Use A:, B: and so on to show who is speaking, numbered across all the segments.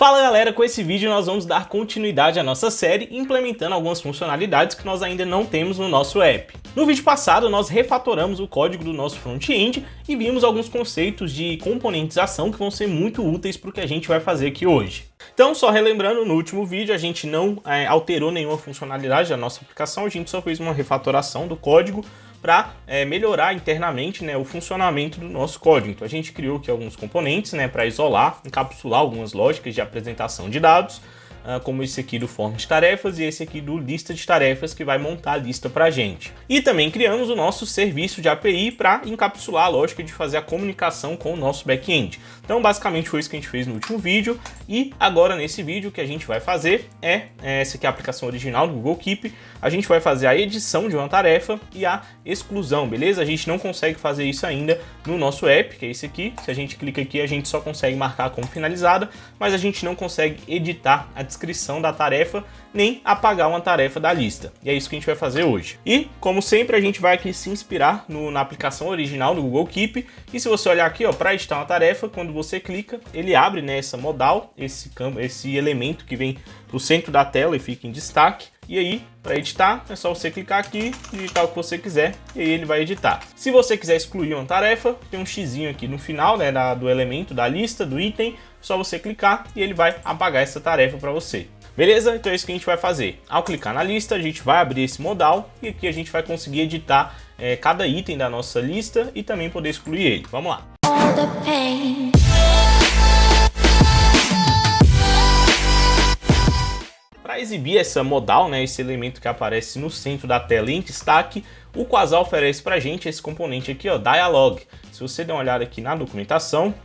A: Fala galera, com esse vídeo nós vamos dar continuidade à nossa série implementando algumas funcionalidades que nós ainda não temos no nosso app. No vídeo passado nós refatoramos o código do nosso front-end e vimos alguns conceitos de componentização que vão ser muito úteis para o que a gente vai fazer aqui hoje. Então, só relembrando, no último vídeo a gente não alterou nenhuma funcionalidade da nossa aplicação, a gente só fez uma refatoração do código para melhorar internamente, o funcionamento do nosso código. Então a gente criou aqui alguns componentes para isolar, encapsular algumas lógicas de apresentação de dados, como esse aqui do form de tarefas e esse aqui do lista de tarefas, que vai montar a lista para a gente. E também criamos o nosso serviço de API para encapsular a lógica de fazer a comunicação com o nosso back-end. Então basicamente foi isso que a gente fez no último vídeo, e agora nesse vídeo o que a gente vai fazer essa aqui é a aplicação original do Google Keep. A gente vai fazer a edição de uma tarefa e a exclusão, beleza? A gente não consegue fazer isso ainda no nosso app, que é esse aqui. Se a gente clica aqui, a gente só consegue marcar como finalizada, mas a gente não consegue editar a descrição da tarefa, nem apagar uma tarefa da lista. E é isso que a gente vai fazer hoje. E, como sempre, a gente vai aqui se inspirar na aplicação original do Google Keep. E se você olhar aqui, para editar uma tarefa, quando você clica, ele abre essa modal, esse elemento que vem para o centro da tela e fica em destaque. E aí, para editar, é só você clicar aqui, digitar o que você quiser, e aí ele vai editar. Se você quiser excluir uma tarefa, tem um xizinho aqui no final, do elemento, da lista, do item, só você clicar e ele vai apagar essa tarefa para você. Beleza? Então é isso que a gente vai fazer. Ao clicar na lista, a gente vai abrir esse modal, e aqui a gente vai conseguir editar cada item da nossa lista e também poder excluir ele. Vamos lá. Para exibir essa modal, esse elemento que aparece no centro da tela em destaque, o Quasar oferece para a gente esse componente aqui, Dialog. Se você der uma olhada aqui na documentação,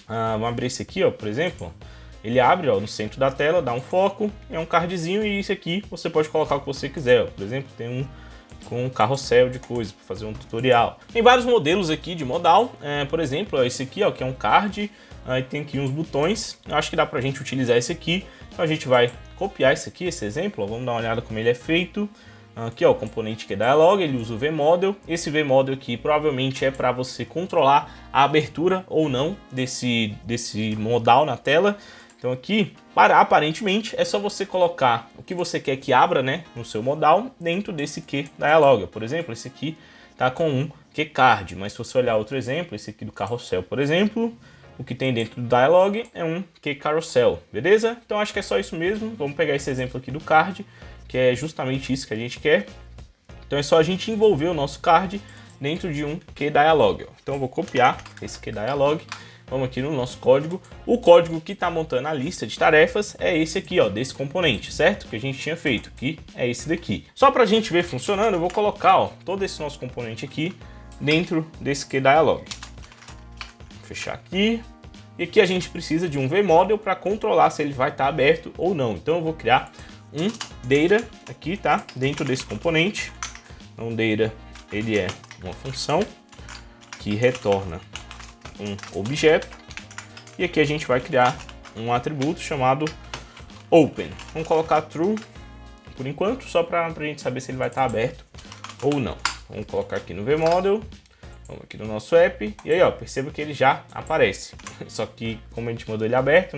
A: vamos abrir esse aqui, por exemplo, ele abre no centro da tela, dá um foco, é um cardzinho, e isso aqui você pode colocar o que você quiser. Por exemplo, tem um com um carrossel de coisa para fazer um tutorial. Tem vários modelos aqui de modal, por exemplo, esse aqui, que é um card, aí tem aqui uns botões. Eu acho que dá para a gente utilizar esse aqui. Então a gente vai copiar esse exemplo, vamos dar uma olhada como ele é feito. Aqui o componente que é Dialog, ele usa o vModel. Esse vModel aqui provavelmente é para você controlar a abertura ou não desse modal na tela. Então aqui, aparentemente, é só você colocar o que você quer que abra no seu modal dentro desse QDialog. Por exemplo, esse aqui está com um QCard, mas se você olhar outro exemplo, esse aqui do carrossel, por exemplo, o que tem dentro do Dialog é um QCarousel, beleza? Então acho que é só isso mesmo. Vamos pegar esse exemplo aqui do card, que é justamente isso que a gente quer. Então é só a gente envolver o nosso card dentro de um QDialog. Então eu vou copiar esse QDialog. Vamos aqui no nosso código. O código que está montando a lista de tarefas é esse aqui, desse componente, certo? Que a gente tinha feito, que é esse daqui. Só para a gente ver funcionando, eu vou colocar todo esse nosso componente aqui dentro desse QDialog. Vou fechar aqui. E aqui a gente precisa de um vModel para controlar se ele vai estar aberto ou não. Então eu vou criar um data aqui, dentro desse componente. Então data, ele é uma função que retorna um objeto, e aqui a gente vai criar um atributo chamado open. Vamos colocar true por enquanto, só para a gente saber se ele vai estar aberto ou não. Vamos colocar aqui no vModel, vamos aqui no nosso app, e aí perceba que ele já aparece, só que como a gente mandou ele aberto,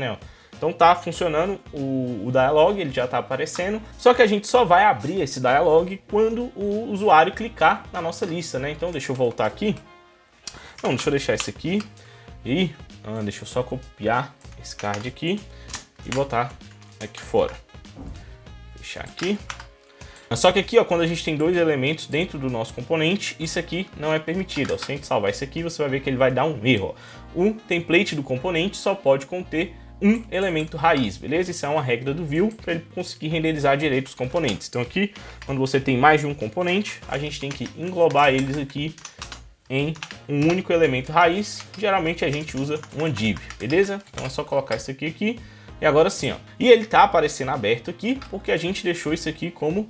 A: então tá funcionando o Dialog, ele já tá aparecendo, só que a gente só vai abrir esse Dialog quando o usuário clicar na nossa lista, Então deixa eu voltar aqui. Não, deixa eu deixar esse aqui e deixa eu só copiar esse card aqui e botar aqui fora. Fechar aqui. Só que aqui, quando a gente tem dois elementos dentro do nosso componente, isso aqui não é permitido. Se a gente salvar isso aqui, você vai ver que ele vai dar um erro. O template do componente só pode conter um elemento raiz, beleza? Isso é uma regra do Vue para ele conseguir renderizar direito os componentes. Então aqui, quando você tem mais de um componente, a gente tem que englobar eles aqui em um único elemento raiz. Geralmente a gente usa uma div, beleza? Então é só colocar isso aqui e agora sim, E ele tá aparecendo aberto aqui porque a gente deixou isso aqui como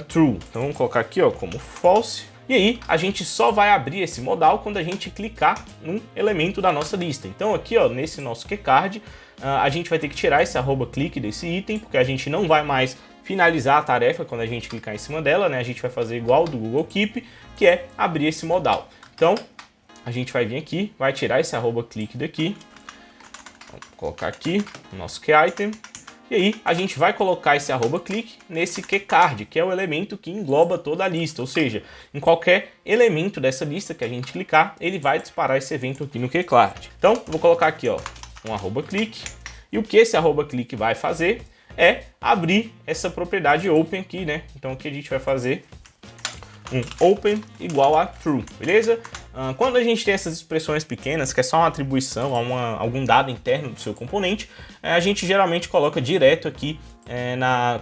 A: true. Então vamos colocar aqui, como false. E aí a gente só vai abrir esse modal quando a gente clicar num elemento da nossa lista. Então aqui, nesse nosso QCard, a gente vai ter que tirar esse @click desse item, porque a gente não vai mais finalizar a tarefa quando a gente clicar em cima dela, A gente vai fazer igual do Google Keep, que é abrir esse modal. Então, a gente vai vir aqui, vai tirar esse @click daqui, colocar aqui o nosso keyItem. E aí a gente vai colocar esse @click nesse keycard, que é o elemento que engloba toda a lista, ou seja, em qualquer elemento dessa lista que a gente clicar, ele vai disparar esse evento aqui no keycard. Então, eu vou colocar aqui, ó, um @click, e o que esse @click vai fazer é abrir essa propriedade open aqui, né? Então aqui a gente vai fazer um open igual a true, beleza? Quando a gente tem essas expressões pequenas, que é só uma atribuição a algum dado interno do seu componente, a gente geralmente coloca direto aqui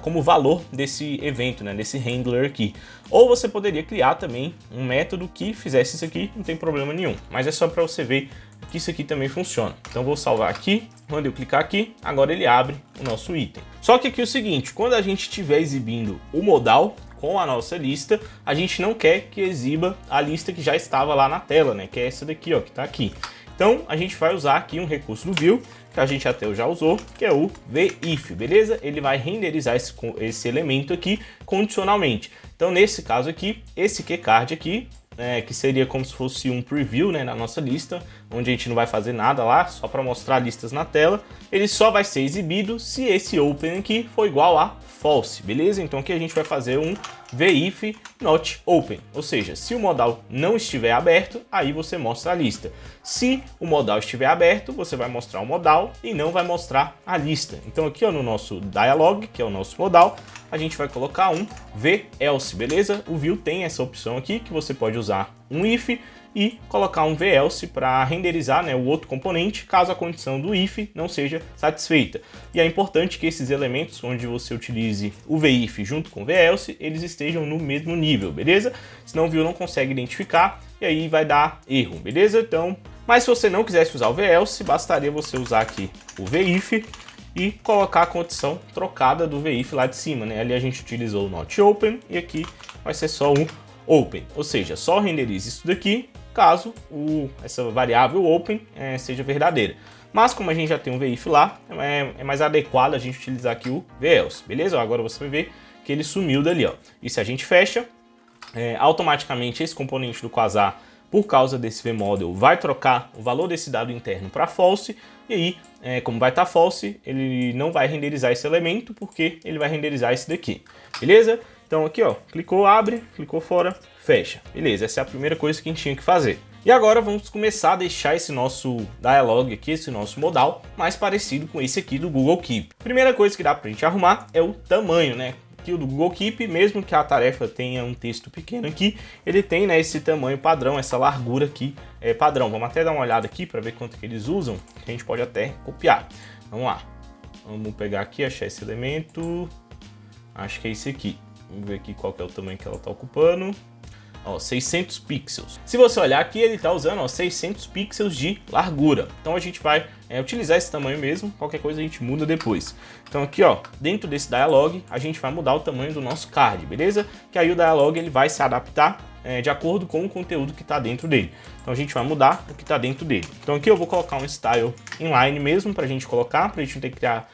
A: como valor desse evento, né, desse handler aqui. Ou você poderia criar também um método que fizesse isso aqui, não tem problema nenhum. Mas é só para você ver que isso aqui também funciona. Então vou salvar aqui, quando eu clicar aqui, agora ele abre o nosso item. Só que aqui é o seguinte, quando a gente estiver exibindo o modal com a nossa lista, a gente não quer que exiba a lista que já estava lá na tela, né? Que é essa daqui, ó, que está aqui. Então a gente vai usar aqui um recurso do view, que a gente até já usou, que é o VIF, beleza? Ele vai renderizar esse elemento aqui condicionalmente. Então nesse caso aqui, esse keycard aqui, que seria como se fosse um preview, né, na nossa lista, onde a gente não vai fazer nada lá, só para mostrar listas na tela, ele só vai ser exibido se esse open aqui for igual a false, beleza? Então aqui a gente vai fazer um VIF not open, ou seja, se o modal não estiver aberto, aí você mostra a lista. Se o modal estiver aberto, você vai mostrar o modal e não vai mostrar a lista. Então aqui, ó, no nosso dialog, que é o nosso modal, a gente vai colocar um VElse, beleza? O view tem essa opção aqui que você pode usar um if e colocar um VElse para renderizar, né, o outro componente, caso a condição do if não seja satisfeita. E é importante que esses elementos onde você utilize o VIF junto com o VElse, eles estejam no mesmo nível, beleza? Senão o view não consegue identificar e aí vai dar erro, beleza? Então, mas se você não quisesse usar o VElse, bastaria você usar aqui o VIF e colocar a condição trocada do VIF lá de cima, né? Ali a gente utilizou o not open e aqui vai ser só um open, ou seja, só renderize isso daqui caso essa variável open seja verdadeira. Mas como a gente já tem um VIF lá, é mais adequado a gente utilizar aqui o VElse, beleza? Agora você vai ver que ele sumiu dali, ó. E se a gente fecha, automaticamente esse componente do Quasar, por causa desse vModel, vai trocar o valor desse dado interno para false, e aí, como vai estar false, ele não vai renderizar esse elemento, porque ele vai renderizar esse daqui, beleza? Então aqui, ó, clicou, abre, clicou fora, fecha. Beleza, essa é a primeira coisa que a gente tinha que fazer. E agora vamos começar a deixar esse nosso dialog aqui, esse nosso modal, mais parecido com esse aqui do Google Keep. Primeira coisa que dá pra gente arrumar é o tamanho, né? Aqui o do Google Keep, mesmo que a tarefa tenha um texto pequeno aqui, ele tem, né, esse tamanho padrão, essa largura aqui padrão. Vamos até dar uma olhada aqui para ver quanto que eles usam, que a gente pode até copiar. Vamos lá. Vamos pegar aqui, achar esse elemento. Acho que é esse aqui. Vamos ver aqui qual que é o tamanho que ela está ocupando. Ó, 600 pixels. Se você olhar aqui, ele está usando, ó, 600 pixels de largura. Então a gente vai utilizar esse tamanho mesmo, qualquer coisa a gente muda depois. Então aqui, ó, dentro desse dialog, a gente vai mudar o tamanho do nosso card, beleza? Que aí o dialog ele vai se adaptar de acordo com o conteúdo que está dentro dele. Então a gente vai mudar o que está dentro dele. Então aqui eu vou colocar um style inline mesmo para a gente colocar, para a gente não ter que criar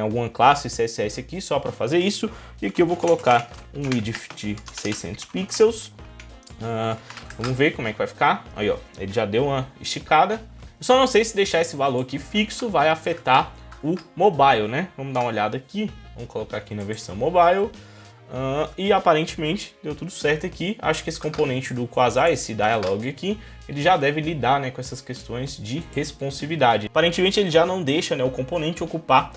A: alguma classe CSS aqui só para fazer isso. E aqui eu vou colocar um width de 600 pixels. Vamos ver como é que vai ficar. Aí, ó, ele já deu uma esticada. Eu só não sei se deixar esse valor aqui fixo vai afetar o mobile, né? Vamos dar uma olhada aqui. Vamos colocar aqui na versão mobile. E aparentemente deu tudo certo aqui. Acho que esse componente do Quasar, esse dialog aqui, ele já deve lidar, né, com essas questões de responsividade. Aparentemente ele já não deixa, né, o componente ocupar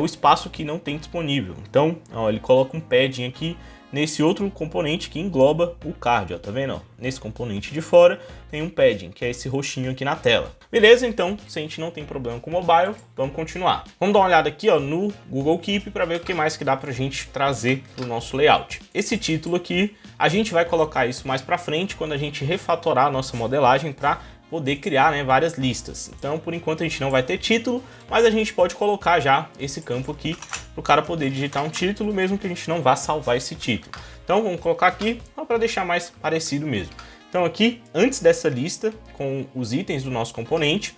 A: o espaço que não tem disponível. Então, ó, ele coloca um padding aqui nesse outro componente que engloba o card, ó, tá vendo? Ó, nesse componente de fora tem um padding, que é esse roxinho aqui na tela. Beleza? Então, se a gente não tem problema com o mobile, vamos continuar. Vamos dar uma olhada aqui, ó, no Google Keep para ver o que mais que dá pra gente trazer pro nosso layout. Esse título aqui, a gente vai colocar isso mais para frente quando a gente refatorar a nossa modelagem para poder criar, né, várias listas. Então, por enquanto a gente não vai ter título, mas a gente pode colocar já esse campo aqui para o cara poder digitar um título, mesmo que a gente não vá salvar esse título. Então vamos colocar aqui para deixar mais parecido mesmo. Então aqui, antes dessa lista com os itens do nosso componente,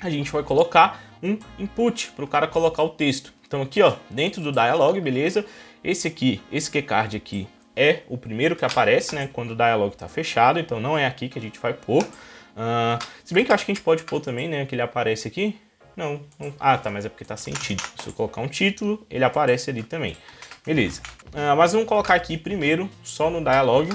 A: a gente vai colocar um input para o cara colocar o texto. Então aqui, ó, dentro do dialog, beleza? Esse keycard aqui é o primeiro que aparece, né, quando o dialog está fechado, então não é aqui que a gente vai pôr. Se bem que eu acho que a gente pode pôr também, né, que ele aparece aqui. Ah, tá, mas é porque tá sem título. Se eu colocar um título, ele aparece ali também. Beleza. Mas vamos colocar aqui primeiro, só no dialog,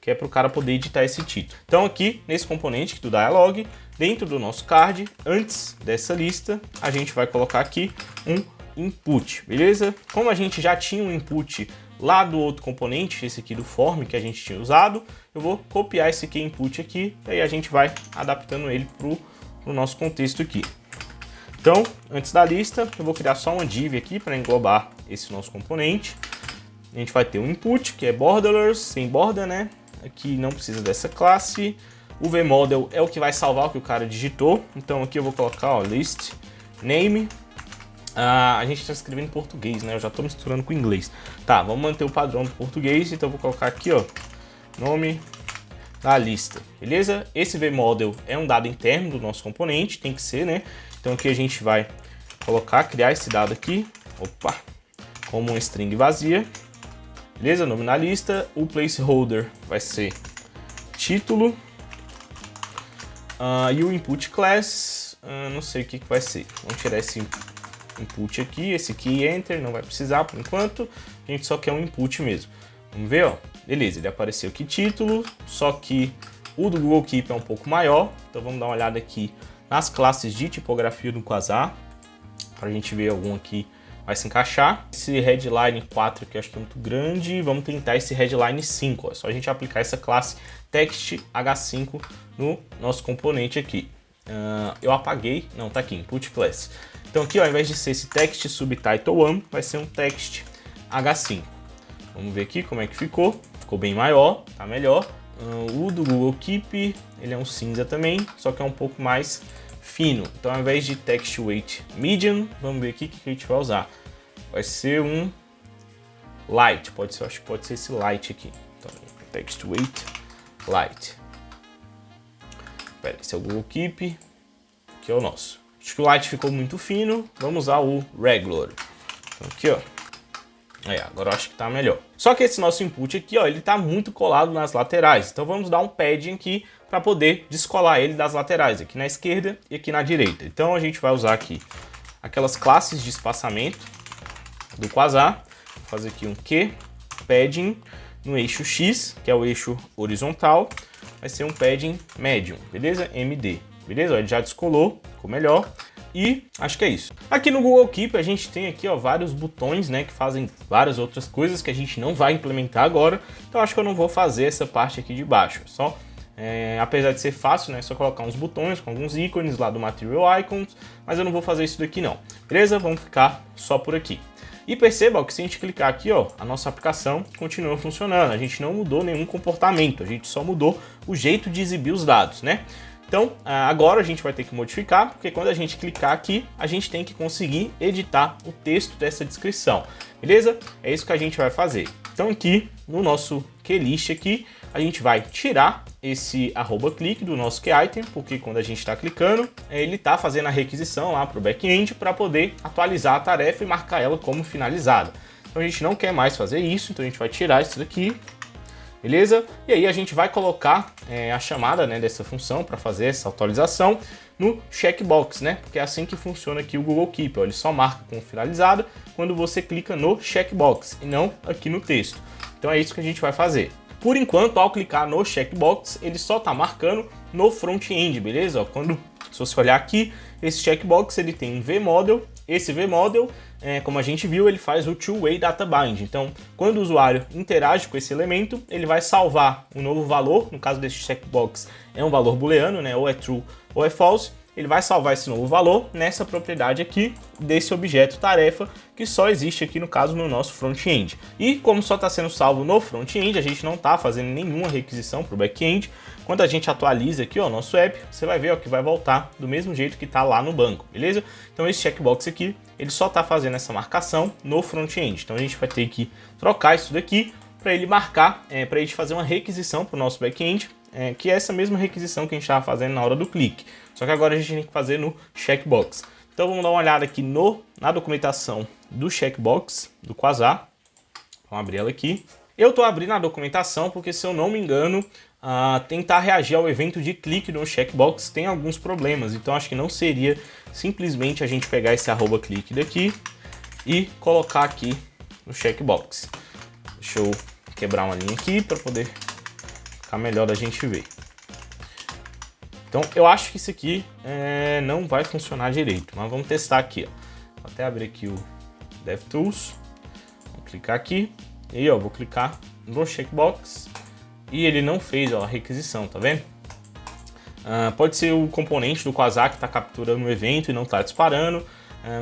A: que é para o cara poder editar esse título. Então aqui, nesse componente do dialog, dentro do nosso card, antes dessa lista, a gente vai colocar aqui um input, beleza? Como a gente já tinha um input lá do outro componente, esse aqui do form que a gente tinha usado, eu vou copiar esse aqui input aqui, e aí a gente vai adaptando ele para o nosso contexto aqui. Então, antes da lista, eu vou criar só uma div aqui para englobar esse nosso componente. A gente vai ter um input, que é borderless, sem borda, né? Aqui não precisa dessa classe. O vModel é o que vai salvar o que o cara digitou. Então aqui eu vou colocar, ó, list name. A gente está escrevendo em português, né? Eu já estou misturando com inglês. Tá, vamos manter o padrão do português. Então eu vou colocar aqui, ó, nome da lista, beleza? Esse vModel é um dado interno do nosso componente, tem que ser, né? Então aqui a gente vai criar esse dado aqui, opa, como uma string vazia, beleza? Nome na lista, o placeholder vai ser título, e o input class, não sei o que vai ser. Vamos tirar esse input aqui, esse aqui enter, não vai precisar por enquanto, a gente só quer um input mesmo. Vamos ver, ó, beleza, ele apareceu aqui título, só que o do Google Keep é um pouco maior, então vamos dar uma olhada aqui nas classes de tipografia do Quasar, para a gente ver algum aqui vai se encaixar. Esse headline 4 que eu acho que é muito grande, vamos tentar esse headline 5, ó. É só a gente aplicar essa classe text h5 no nosso componente aqui. Eu apaguei, não, tá aqui, input class. Então aqui, ó, ao invés de ser esse text subtitle 1, vai ser um text h5. Vamos ver aqui como é que ficou. Ficou bem maior, tá melhor. O do Google Keep, ele é um cinza também, só que é um pouco mais fino. Então, ao invés de text weight medium, vamos ver aqui o que a gente vai usar. Vai ser um light, pode ser, acho que pode ser esse light aqui. Então, text weight light. Pera, esse é o Google Keep, que é o nosso. Acho que o light ficou muito fino, vamos usar o regular. Então, aqui, ó. Agora eu acho que tá melhor. Só que esse nosso input aqui, ó, ele tá muito colado nas laterais. Então vamos dar um padding aqui para poder descolar ele das laterais, aqui na esquerda e aqui na direita. Então a gente vai usar aqui aquelas classes de espaçamento do Quasar. Vou fazer aqui um Q, padding no eixo X, que é o eixo horizontal. Vai ser um padding medium, beleza? MD, beleza? Ó, ele já descolou, ficou melhor. E acho que é isso. Aqui no Google Keep a gente tem aqui, ó, vários botões, né, que fazem várias outras coisas que a gente não vai implementar agora. Então acho que eu não vou fazer essa parte aqui de baixo. Só, apesar de ser fácil, né, só colocar uns botões com alguns ícones lá do Material Icons, mas eu não vou fazer isso daqui não. Beleza? Vamos ficar só por aqui. E perceba, ó, que se a gente clicar aqui, ó, a nossa aplicação continua funcionando. A gente não mudou nenhum comportamento, a gente só mudou o jeito de exibir os dados, né? Então, agora a gente vai ter que modificar, porque quando a gente clicar aqui, a gente tem que conseguir editar o texto dessa descrição, beleza? É isso que a gente vai fazer. Então aqui, no nosso QList aqui, a gente vai tirar esse @click do nosso QItem, porque quando a gente está clicando, ele está fazendo a requisição lá para o back-end para poder atualizar a tarefa e marcar ela como finalizada. Então a gente não quer mais fazer isso, então a gente vai tirar isso daqui. Beleza? E aí a gente vai colocar a chamada, né, dessa função para fazer essa atualização no checkbox, né? Porque é assim que funciona aqui o Google Keep. Ó, ele só marca como finalizado quando você clica no checkbox e não aqui no texto. Então é isso que a gente vai fazer. Por enquanto, ao clicar no checkbox, ele só está marcando no front-end, beleza? Ó, se você olhar aqui, esse checkbox ele tem um vModel. Esse vModel, como a gente viu, ele faz o two-way data bind. Então, quando o usuário interage com esse elemento, ele vai salvar um novo valor. No caso desse checkbox, é um valor booleano, né? Ou é true ou é false. Ele vai salvar esse novo valor nessa propriedade aqui desse objeto tarefa, que só existe aqui, no caso, no nosso front-end. E como só está sendo salvo no front-end, a gente não está fazendo nenhuma requisição para o back-end. Quando a gente atualiza aqui, ó, nosso app, você vai ver, ó, que vai voltar do mesmo jeito que está lá no banco, beleza? Então esse checkbox aqui, ele só está fazendo essa marcação no front-end. Então a gente vai ter que trocar isso daqui para ele marcar, para a gente fazer uma requisição para o nosso back-end, que é essa mesma requisição que a gente estava fazendo na hora do clique. Só que agora a gente tem que fazer no checkbox. Então vamos dar uma olhada aqui na documentação do checkbox do Quasar. Vamos abrir ela aqui. Eu estou abrindo a documentação porque, se eu não me engano, tentar reagir ao evento de clique no checkbox tem alguns problemas. Então acho que não seria simplesmente a gente pegar esse @clique daqui e colocar aqui no checkbox. Deixa eu quebrar uma linha aqui para poder ficar melhor da gente ver. Então eu acho que isso aqui não vai funcionar direito, mas vamos testar aqui. Ó. Vou até abrir aqui o DevTools, vou clicar aqui e ó, vou clicar no checkbox e ele não fez a requisição, tá vendo? Pode ser o componente do Quasar que está capturando o evento e não está disparando,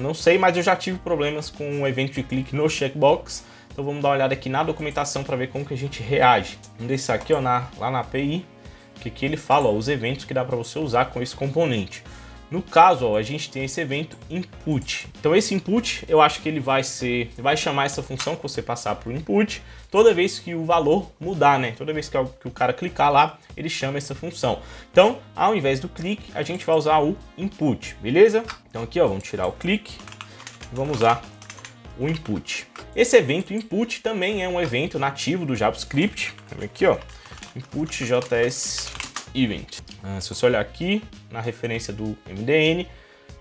A: não sei, mas eu já tive problemas com o evento de clique no checkbox. Então vamos dar uma olhada aqui na documentação para ver como que a gente reage. Vamos descer aqui ó, lá na API, que aqui ele fala ó, os eventos que dá para você usar com esse componente. No caso, ó, a gente tem esse evento input. Então esse input, eu acho que ele vai chamar essa função que você passar para o input toda vez que o valor mudar, né? Toda vez que o cara clicar lá, ele chama essa função. Então, ao invés do clique, a gente vai usar o input, beleza? Então aqui, ó, vamos tirar o clique e vamos usar o input. Esse evento input também é um evento nativo do JavaScript. Aqui, ó, input JS event. Se você olhar aqui na referência do MDN,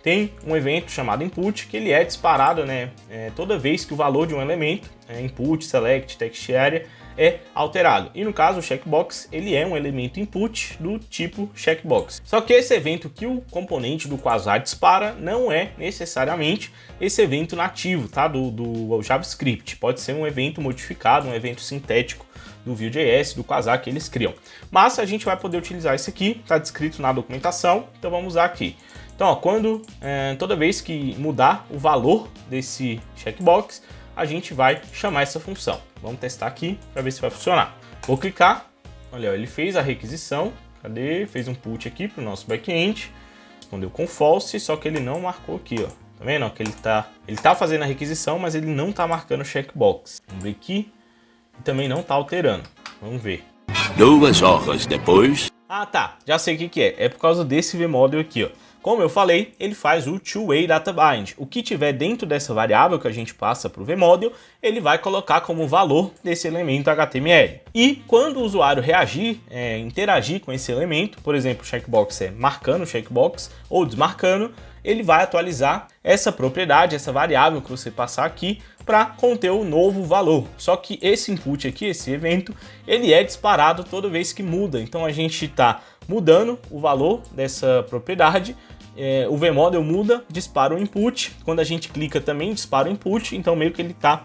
A: tem um evento chamado input que ele é disparado, né, toda vez que o valor de um elemento, input, select, text area, é alterado. E no caso o checkbox, ele é um elemento input do tipo checkbox. Só que esse evento que o componente do Quasar dispara não é necessariamente esse evento nativo, tá, do JavaScript. Pode ser um evento modificado, um evento sintético do Vue.js, do Quasar que eles criam. Mas a gente vai poder utilizar esse aqui, está descrito na documentação, então vamos usar aqui. Então, ó, toda vez que mudar o valor desse checkbox, a gente vai chamar essa função. Vamos testar aqui para ver se vai funcionar. Vou clicar, olha, ele fez a requisição, fez um put aqui para o nosso back-end, respondeu com false, só que ele não marcou aqui, ó. Tá vendo? Ó, que ele tá fazendo a requisição, mas ele não tá marcando o checkbox. Vamos ver aqui. E também não tá alterando. Vamos ver.
B: 2 horas depois.
A: Ah, tá. Já sei o que é. É por causa desse vModel aqui, ó. Como eu falei, ele faz o two-way data bind. O que tiver dentro dessa variável que a gente passa para o vModel, ele vai colocar como valor desse elemento HTML. E quando o usuário reagir, interagir com esse elemento, por exemplo, o checkbox marcando o checkbox ou desmarcando, ele vai atualizar essa propriedade, essa variável que você passar aqui para conter o novo valor. Só que esse input aqui, esse evento, ele é disparado toda vez que muda. Então a gente está mudando o valor dessa propriedade, o vModel muda, dispara o input. Quando a gente clica também dispara o input, então meio que ele está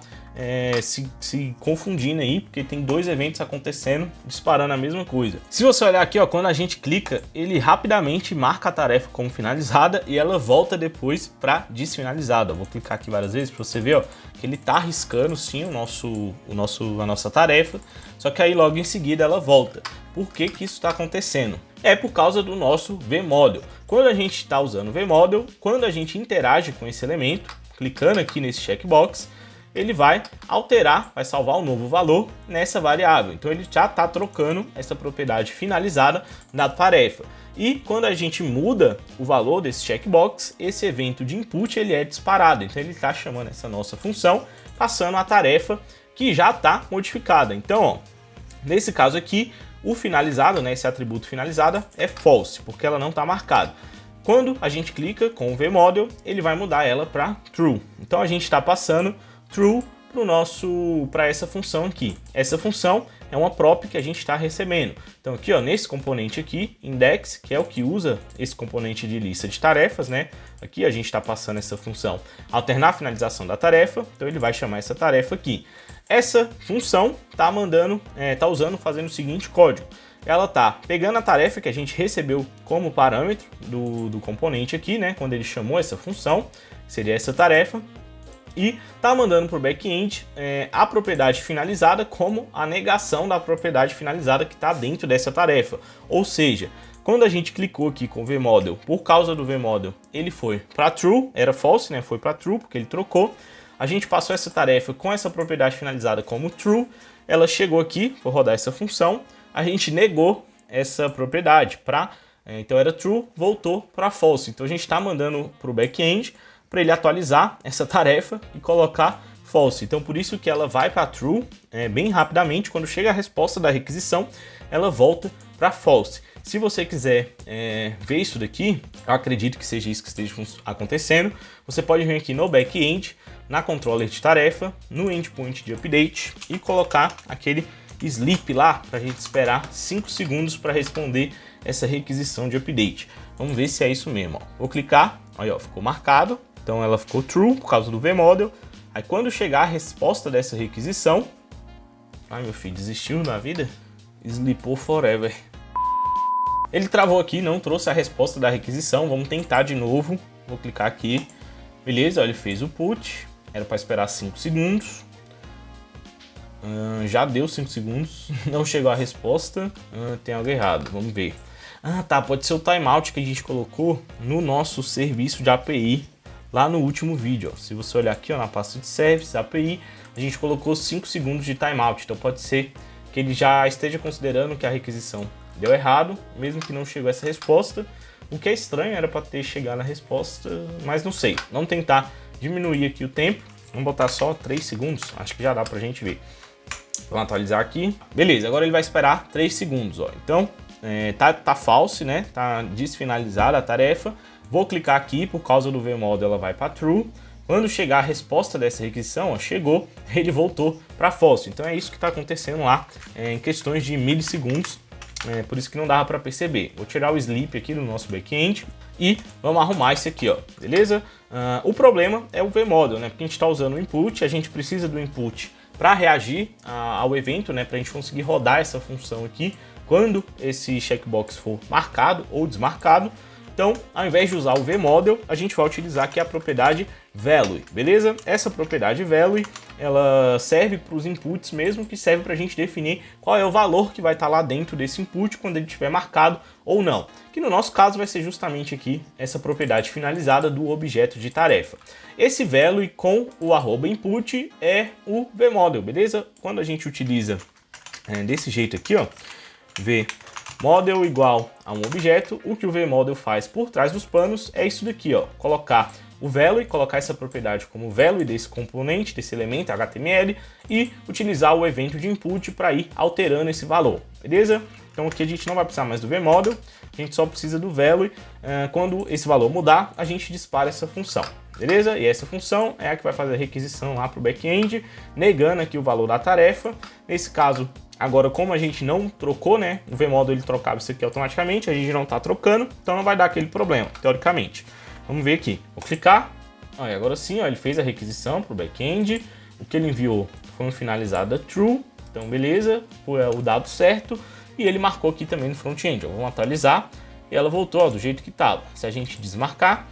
A: se confundindo aí, porque tem dois eventos acontecendo, disparando a mesma coisa. Se você olhar aqui, ó, quando a gente clica, ele rapidamente marca a tarefa como finalizada e ela volta depois para desfinalizada. Eu vou clicar aqui várias vezes para você ver, ó, que ele tá arriscando sim a nossa tarefa, só que aí logo em seguida ela volta. Por que que isso está acontecendo? É por causa do nosso vModel. Quando a gente está usando o vModel, quando a gente interage com esse elemento, clicando aqui nesse checkbox, ele vai alterar, vai salvar um novo valor nessa variável. Então ele já está trocando essa propriedade finalizada da tarefa. E quando a gente muda o valor desse checkbox, esse evento de input ele é disparado. Então ele está chamando essa nossa função, passando a tarefa que já está modificada. Então, ó, nesse caso aqui, o finalizado, né, esse atributo finalizada é false, porque ela não está marcada. Quando a gente clica com o vModel, ele vai mudar ela para true. Então a gente está passando true para essa função aqui. Essa função é uma prop que a gente está recebendo. Então aqui, ó, nesse componente aqui, index, que é o que usa esse componente de lista de tarefas, né? Aqui a gente está passando essa função alternar a finalização da tarefa, então ele vai chamar essa tarefa aqui. Essa função tá fazendo o seguinte código. Ela tá pegando a tarefa que a gente recebeu como parâmetro do componente aqui, né? Quando ele chamou essa função, seria essa tarefa, e tá mandando para o back-end a propriedade finalizada como a negação da propriedade finalizada que está dentro dessa tarefa. Ou seja, quando a gente clicou aqui com o vModel, por causa do vModel, ele foi para true, era false, né? Foi para true porque ele trocou. A gente passou essa tarefa com essa propriedade finalizada como true, ela chegou aqui, vou rodar essa função, a gente negou essa propriedade então era true, voltou para false. Então a gente está mandando para o back-end para ele atualizar essa tarefa e colocar false. Então por isso que ela vai para true bem rapidamente. Quando chega a resposta da requisição, ela volta para false. Se você quiser ver isso daqui, eu acredito que seja isso que esteja acontecendo, você pode vir aqui no back-end, na controller de tarefa, no endpoint de update e colocar aquele sleep lá para a gente esperar 5 segundos para responder essa requisição de update. Vamos ver se é isso mesmo. Ó. Vou clicar, aí ó, ficou marcado, então ela ficou true por causa do vModel. Aí quando chegar a resposta dessa requisição, ai meu filho, desistiu da vida? Sleepou forever. Ele travou aqui, não trouxe a resposta da requisição, vamos tentar de novo. Vou clicar aqui, beleza, ó, ele fez o put, era para esperar 5 segundos. Já deu 5 segundos, não chegou a resposta, tem algo errado, vamos ver. Tá, pode ser o timeout que a gente colocou no nosso serviço de API lá no último vídeo. Ó. Se você olhar aqui ó, na pasta de service, API, a gente colocou 5 segundos de timeout, então pode ser que ele já esteja considerando que a requisição deu errado, mesmo que não chegou essa resposta. O que é estranho, era para ter chegado na resposta, mas não sei. Vamos tentar diminuir aqui o tempo, vamos botar só 3 segundos, acho que já dá pra gente ver. Vamos atualizar aqui. Beleza, agora ele vai esperar 3 segundos. Ó. Então, tá false, né? Tá desfinalizada a tarefa. Vou clicar aqui, por causa do vModel ela vai para true. Quando chegar a resposta dessa requisição, ó, chegou, ele voltou para false. Então é isso que está acontecendo lá em questões de milissegundos. Por isso que não dava para perceber. Vou tirar o sleep aqui do nosso back-end e vamos arrumar isso aqui, ó, beleza? O problema é o vModel, né? Porque a gente está usando o input, a gente precisa do input para reagir ao evento, né? Para a gente conseguir rodar essa função aqui quando esse checkbox for marcado ou desmarcado. Então, ao invés de usar o vModel, a gente vai utilizar aqui a propriedade value, beleza? Essa propriedade value, ela serve para os inputs mesmo, que serve para a gente definir qual é o valor que vai estar lá dentro desse input quando ele estiver marcado ou não. Que no nosso caso vai ser justamente aqui essa propriedade finalizada do objeto de tarefa. Esse value com o @input é o vModel, beleza? Quando a gente utiliza desse jeito aqui, ó, vModel igual a um objeto, o que o vModel faz por trás dos panos é isso daqui, ó, colocar o value, colocar essa propriedade como value desse componente, desse elemento HTML e utilizar o evento de input para ir alterando esse valor, beleza? Então aqui a gente não vai precisar mais do vModel, a gente só precisa do value. Quando esse valor mudar, a gente dispara essa função, beleza? E essa função é a que vai fazer a requisição lá para o back-end, negando aqui o valor da tarefa. Nesse caso, agora como a gente não trocou, né? O vModel ele trocava isso aqui automaticamente, a gente não está trocando, então não vai dar aquele problema, teoricamente. Vamos ver aqui, vou clicar, olha, agora sim, ó, ele fez a requisição para o back-end, o que ele enviou foi um finalizado true, então beleza, foi o dado certo, e ele marcou aqui também no front-end. Vamos atualizar, e ela voltou ó, do jeito que estava. Se a gente desmarcar,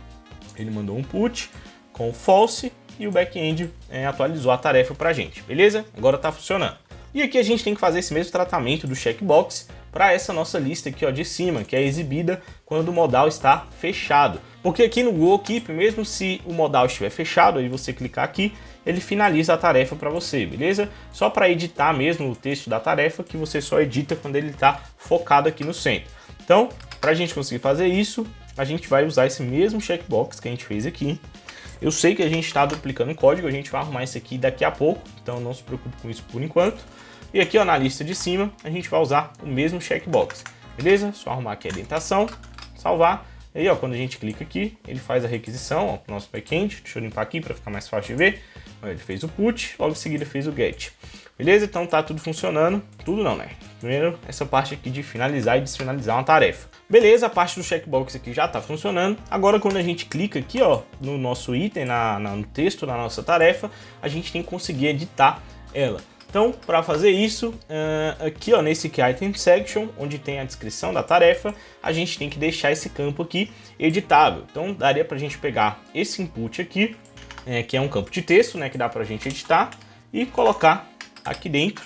A: ele mandou um put com false, e o back-end atualizou a tarefa para a gente, beleza? Agora está funcionando. E aqui a gente tem que fazer esse mesmo tratamento do checkbox para essa nossa lista aqui ó, de cima, que é exibida quando o modal está fechado. Porque aqui no Google Keep, mesmo se o modal estiver fechado, aí você clicar aqui, ele finaliza a tarefa para você, beleza? Só para editar mesmo o texto da tarefa, que você só edita quando ele está focado aqui no centro. Então, para a gente conseguir fazer isso, a gente vai usar esse mesmo checkbox que a gente fez aqui. Eu sei que a gente está duplicando o código, a gente vai arrumar isso aqui daqui a pouco, então não se preocupe com isso por enquanto. E aqui ó, na lista de cima, a gente vai usar o mesmo checkbox, beleza? Só arrumar aqui a indentação, salvar. E aí ó, quando a gente clica aqui, ele faz a requisição, ó, pro nosso back-end. Deixa eu limpar aqui para ficar mais fácil de ver. Ele fez o put, logo em seguida fez o get. Beleza? Então tá tudo funcionando. Tudo não, né? Primeiro, essa parte aqui de finalizar e desfinalizar uma tarefa. Beleza, a parte do checkbox aqui já tá funcionando. Agora, quando a gente clica aqui, ó, no nosso item, no texto da nossa tarefa, a gente tem que conseguir editar ela. Então, para fazer isso, aqui ó, nesse aqui, Item Section, onde tem a descrição da tarefa, a gente tem que deixar esse campo aqui editável. Então, daria para a gente pegar esse input aqui, que é um campo de texto, né, que dá para a gente editar, e colocar aqui dentro,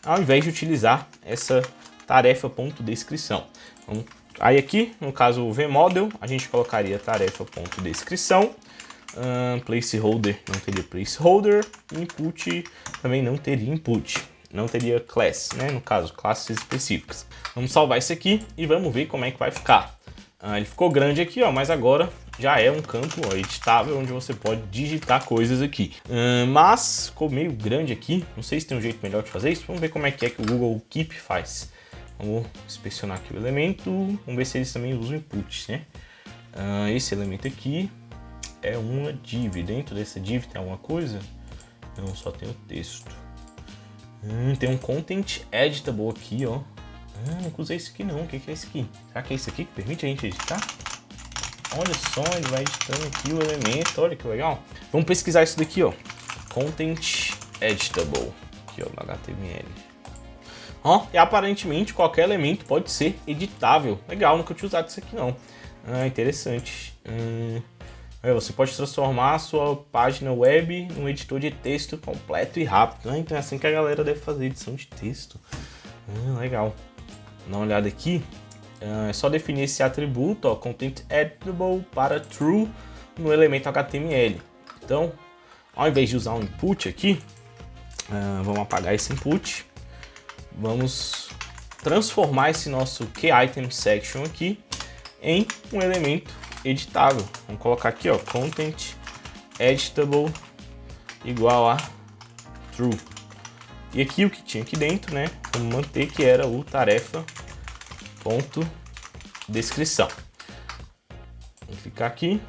A: ao invés de utilizar essa tarefa.descrição. Então, aí aqui, no caso o vModel, a gente colocaria tarefa.descrição. Placeholder não teria placeholder, input também não teria input, não teria class, né? No caso, classes específicas. Vamos salvar isso aqui e vamos ver como é que vai ficar. Ele ficou grande aqui, ó, mas agora já é um campo editável onde você pode digitar coisas aqui. Mas ficou meio grande aqui, não sei se tem um jeito melhor de fazer isso. Vamos ver como é que o Google Keep faz. Vamos inspecionar aqui o elemento, vamos ver se eles também usam inputs, né? Esse elemento aqui é uma div. Dentro dessa div tem alguma coisa? Não, só tem o texto. Tem um content editable aqui, ó. Nunca usei isso aqui não. O que é isso aqui? Será que é isso aqui que permite a gente editar? Olha só, ele vai editando aqui o elemento. Olha que legal. Vamos pesquisar isso daqui, ó. Content editable. Aqui, ó, no HTML. Ó, e aparentemente qualquer elemento pode ser editável. Legal, nunca tinha usado isso aqui não. Interessante. Você pode transformar a sua página web num editor de texto completo e rápido. Então é assim que a galera deve fazer edição de texto. Legal. Dá uma olhada aqui. É só definir esse atributo, ó, content editable para true no elemento HTML. Então, ao invés de usar um input aqui, vamos apagar esse input. Vamos transformar esse nosso KEitemSection aqui em um elemento editável. Vamos colocar aqui, ó, content editable igual a true. E aqui o que tinha aqui dentro, né? Vamos manter que era o tarefa.descrição. Vamos clicar aqui.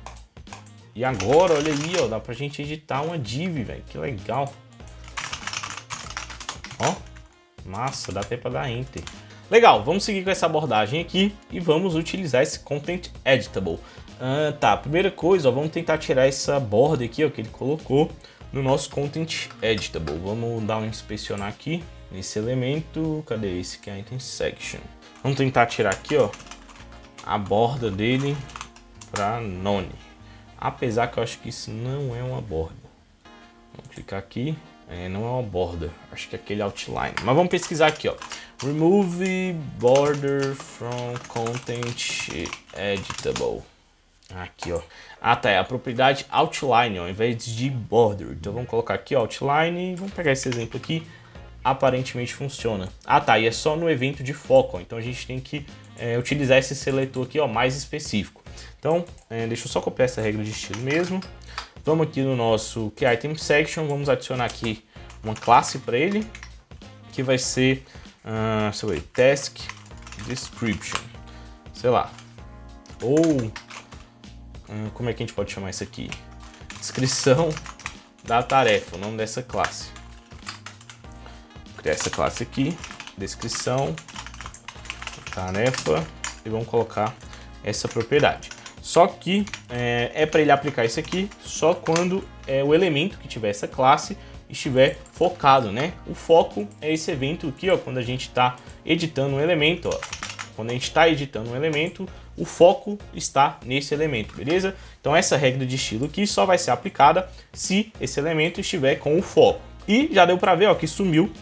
A: E agora, olha aí, ó, dá pra gente editar uma div, velho. Que legal. Ó, massa, dá até pra dar enter. Legal, vamos seguir com essa abordagem aqui e vamos utilizar esse content editable. Tá, primeira coisa, ó, vamos tentar tirar essa borda aqui, ó, que ele colocou no nosso content editable. Vamos dar um inspecionar aqui nesse elemento. Cadê esse que é item section? Vamos tentar tirar aqui, ó, a borda dele para none. Apesar que eu acho que isso não é uma borda. Vamos clicar aqui. Não é uma borda. Acho que é aquele outline. Mas vamos pesquisar aqui, ó. Remove border from content editable. Aqui, ó. Tá, é a propriedade outline, ó, ao invés de border. Então vamos colocar aqui, ó, outline. Vamos pegar esse exemplo aqui. Aparentemente funciona. Tá, e é só no evento de foco, ó. Então a gente tem que utilizar esse seletor aqui, ó, mais específico. Então, deixa eu só copiar essa regra de estilo mesmo. Vamos aqui no nosso KEitemSection, vamos adicionar aqui uma classe para ele, que vai ser, sei lá, task description, sei lá, ou como é que a gente pode chamar isso aqui? Descrição da tarefa, o nome dessa classe. Vou criar essa classe aqui, descrição, tarefa, e vamos colocar essa propriedade. Só que é para ele aplicar isso aqui só quando o elemento que tiver essa classe estiver focado, né? O foco é esse evento aqui, ó, quando a gente está editando um elemento, ó. Quando a gente está editando um elemento, o foco está nesse elemento, beleza? Então essa regra de estilo aqui só vai ser aplicada se esse elemento estiver com o foco. E já deu para ver, ó, que sumiu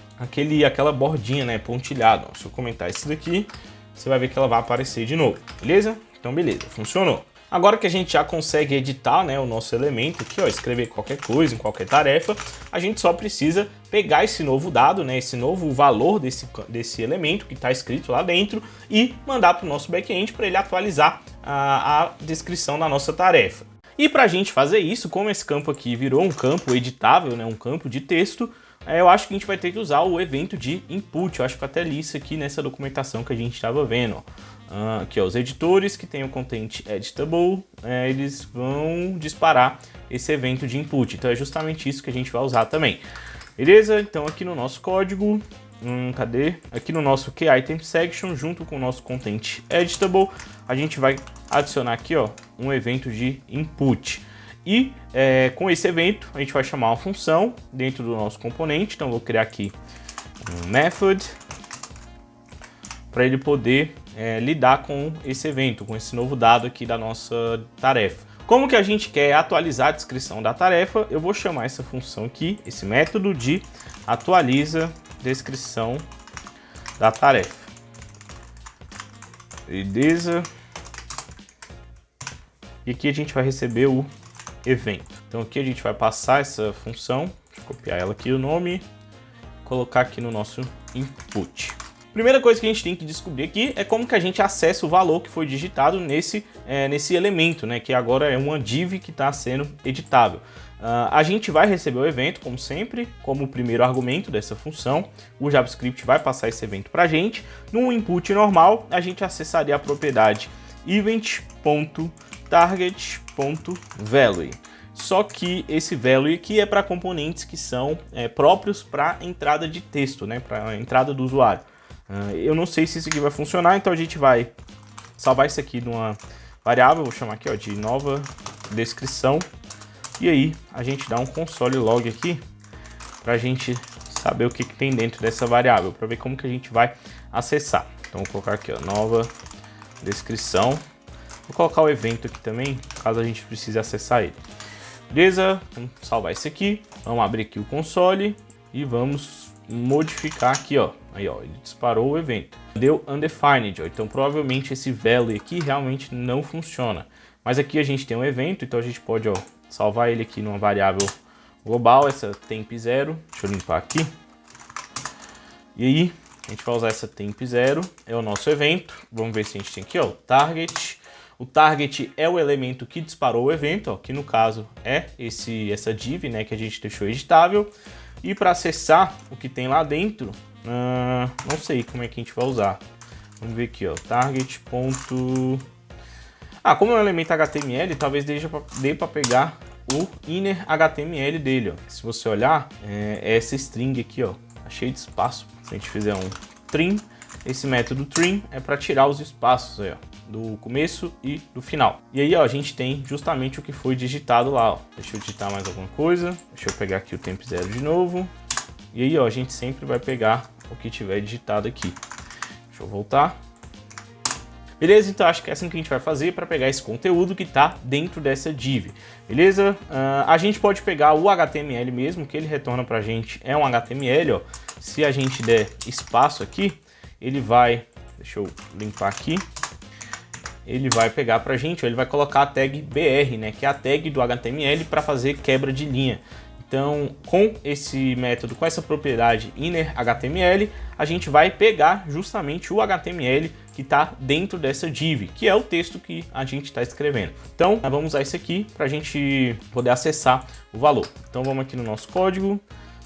A: aquela bordinha, né, pontilhada. Ó. Se eu comentar isso daqui, você vai ver que ela vai aparecer de novo, beleza? Então beleza, funcionou. Agora que a gente já consegue editar, né, o nosso elemento aqui, ó, escrever qualquer coisa em qualquer tarefa, a gente só precisa pegar esse novo dado, né, esse novo valor desse elemento que está escrito lá dentro e mandar para o nosso back-end para ele atualizar a descrição da nossa tarefa. E para a gente fazer isso, como esse campo aqui virou um campo editável, né, um campo de texto, eu acho que a gente vai ter que usar o evento de input. Eu acho que eu até li isso aqui nessa documentação que a gente estava vendo, ó. Aqui, ó, os editores que tem o content editable, eles vão disparar esse evento de input. Então é justamente isso que a gente vai usar também. Beleza? Então aqui no nosso código, cadê? Aqui no nosso KEitemSection, junto com o nosso content editable, a gente vai adicionar aqui, ó, um evento de input. E com esse evento a gente vai chamar uma função dentro do nosso componente. Então eu vou criar aqui um method para ele poder lidar com esse evento, com esse novo dado aqui da nossa tarefa. Como que a gente quer atualizar a descrição da tarefa, eu vou chamar essa função aqui, esse método de atualiza descrição da tarefa. Beleza? E aqui a gente vai receber o evento. Então aqui a gente vai passar essa função, deixa eu copiar ela aqui o nome, colocar aqui no nosso input. Primeira coisa que a gente tem que descobrir aqui é como que a gente acessa o valor que foi digitado nesse elemento, né, que agora é uma div que está sendo editável. A gente vai receber o evento, como sempre, como o primeiro argumento dessa função. O JavaScript vai passar esse evento para a gente. No input normal, a gente acessaria a propriedade event.target.value. Só que esse value aqui é para componentes que são próprios para entrada de texto, né, para entrada do usuário. Eu não sei se isso aqui vai funcionar, então a gente vai salvar isso aqui numa variável, vou chamar aqui de nova descrição. E aí a gente dá um console log aqui para a gente saber o que tem dentro dessa variável, para ver como que a gente vai acessar. Então vou colocar aqui nova descrição. Vou colocar o evento aqui também, caso a gente precise acessar ele. Beleza? Vamos salvar isso aqui. Vamos abrir aqui o console e vamos modificar aqui, Aí, ele disparou o evento. Deu undefined, Então provavelmente esse value aqui realmente não funciona. Mas aqui a gente tem um evento, então a gente pode, salvar ele aqui numa variável global, essa temp0. Deixa eu limpar aqui. E aí, a gente vai usar essa temp0, é o nosso evento. Vamos ver se a gente tem aqui, o target. O target é o elemento que disparou o evento, que no caso é essa div, né, que a gente deixou editável. E para acessar o que tem lá dentro, não sei como é que a gente vai usar. Vamos ver aqui, target. Como é um elemento HTML, talvez dê para pegar o inner HTML dele. Se você olhar, é essa string aqui, tá cheio de espaço. Se a gente fizer um trim, esse método trim é para tirar os espaços aí, do começo e do final. E aí, a gente tem justamente o que foi digitado lá, Deixa eu digitar mais alguma coisa. Deixa eu pegar aqui o temp0 de novo. E aí, a gente sempre vai pegar o que tiver digitado aqui. Deixa eu voltar. Beleza? Então acho que é assim que a gente vai fazer para pegar esse conteúdo que está dentro dessa div. Beleza? A gente pode pegar o HTML mesmo, que ele retorna para a gente é um HTML. Se a gente der espaço aqui, ele vai... Deixa eu limpar aqui. Ele vai pegar para a gente, ele vai colocar a tag BR, né, que é a tag do HTML para fazer quebra de linha. Então, com esse método, com essa propriedade innerHTML, a gente vai pegar justamente o HTML que está dentro dessa div, que é o texto que a gente está escrevendo. Então, nós vamos usar isso aqui para a gente poder acessar o valor. Então, vamos aqui no nosso código.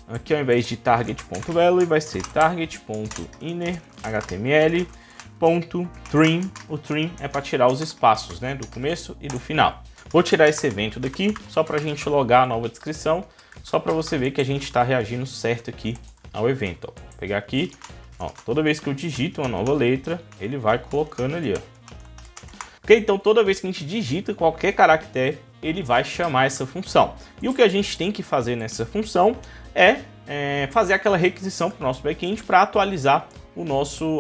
A: Aqui, ao invés de target.value, vai ser target.innerHTML.trim. O trim é para tirar os espaços, né, do começo e do final. Vou tirar esse evento daqui, só para a gente logar a nova descrição, só para você ver que a gente está reagindo certo aqui ao evento. Vou pegar aqui, toda vez que eu digito uma nova letra, ele vai colocando ali. Ok? Então toda vez que a gente digita qualquer caractere, ele vai chamar essa função. E o que a gente tem que fazer nessa função é fazer aquela requisição para o nosso backend para atualizar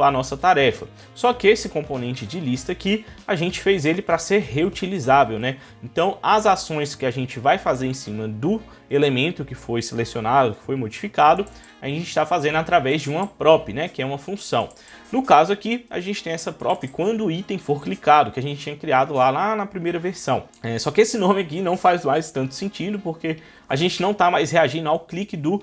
A: a nossa tarefa. Só que esse componente de lista aqui, a gente fez ele para ser reutilizável, né? Então, as ações que a gente vai fazer em cima do elemento que foi selecionado, que foi modificado, a gente está fazendo através de uma prop, né? Que é uma função. No caso aqui, a gente tem essa prop quando o item for clicado, que a gente tinha criado lá na primeira versão. Só que esse nome aqui não faz mais tanto sentido, porque a gente não está mais reagindo ao clique do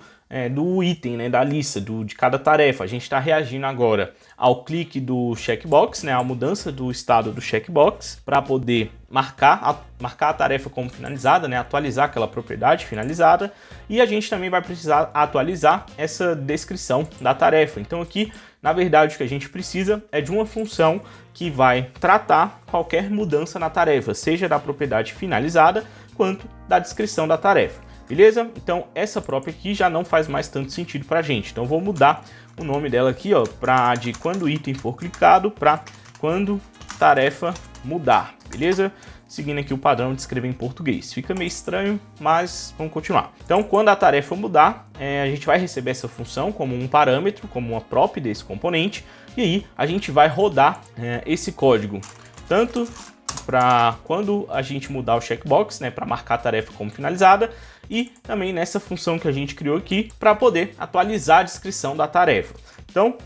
A: item, né, da lista, de cada tarefa. A gente está reagindo agora ao clique do checkbox, né, a mudança do estado do checkbox, para poder marcar a tarefa como finalizada, né, atualizar aquela propriedade finalizada, e a gente também vai precisar atualizar essa descrição da tarefa. Então aqui, na verdade, o que a gente precisa é de uma função que vai tratar qualquer mudança na tarefa, seja da propriedade finalizada, quanto da descrição da tarefa. Beleza? Então essa própria aqui já não faz mais tanto sentido para a gente. Então vou mudar o nome dela aqui, para de quando o item for clicado para quando tarefa mudar. Beleza? Seguindo aqui o padrão de escrever em português. Fica meio estranho, mas vamos continuar. Então quando a tarefa mudar, a gente vai receber essa função como um parâmetro, como uma prop desse componente. E aí a gente vai rodar esse código tanto para quando a gente mudar o checkbox, né, para marcar a tarefa como finalizada, e também nessa função que a gente criou aqui para poder atualizar a descrição da tarefa. Então,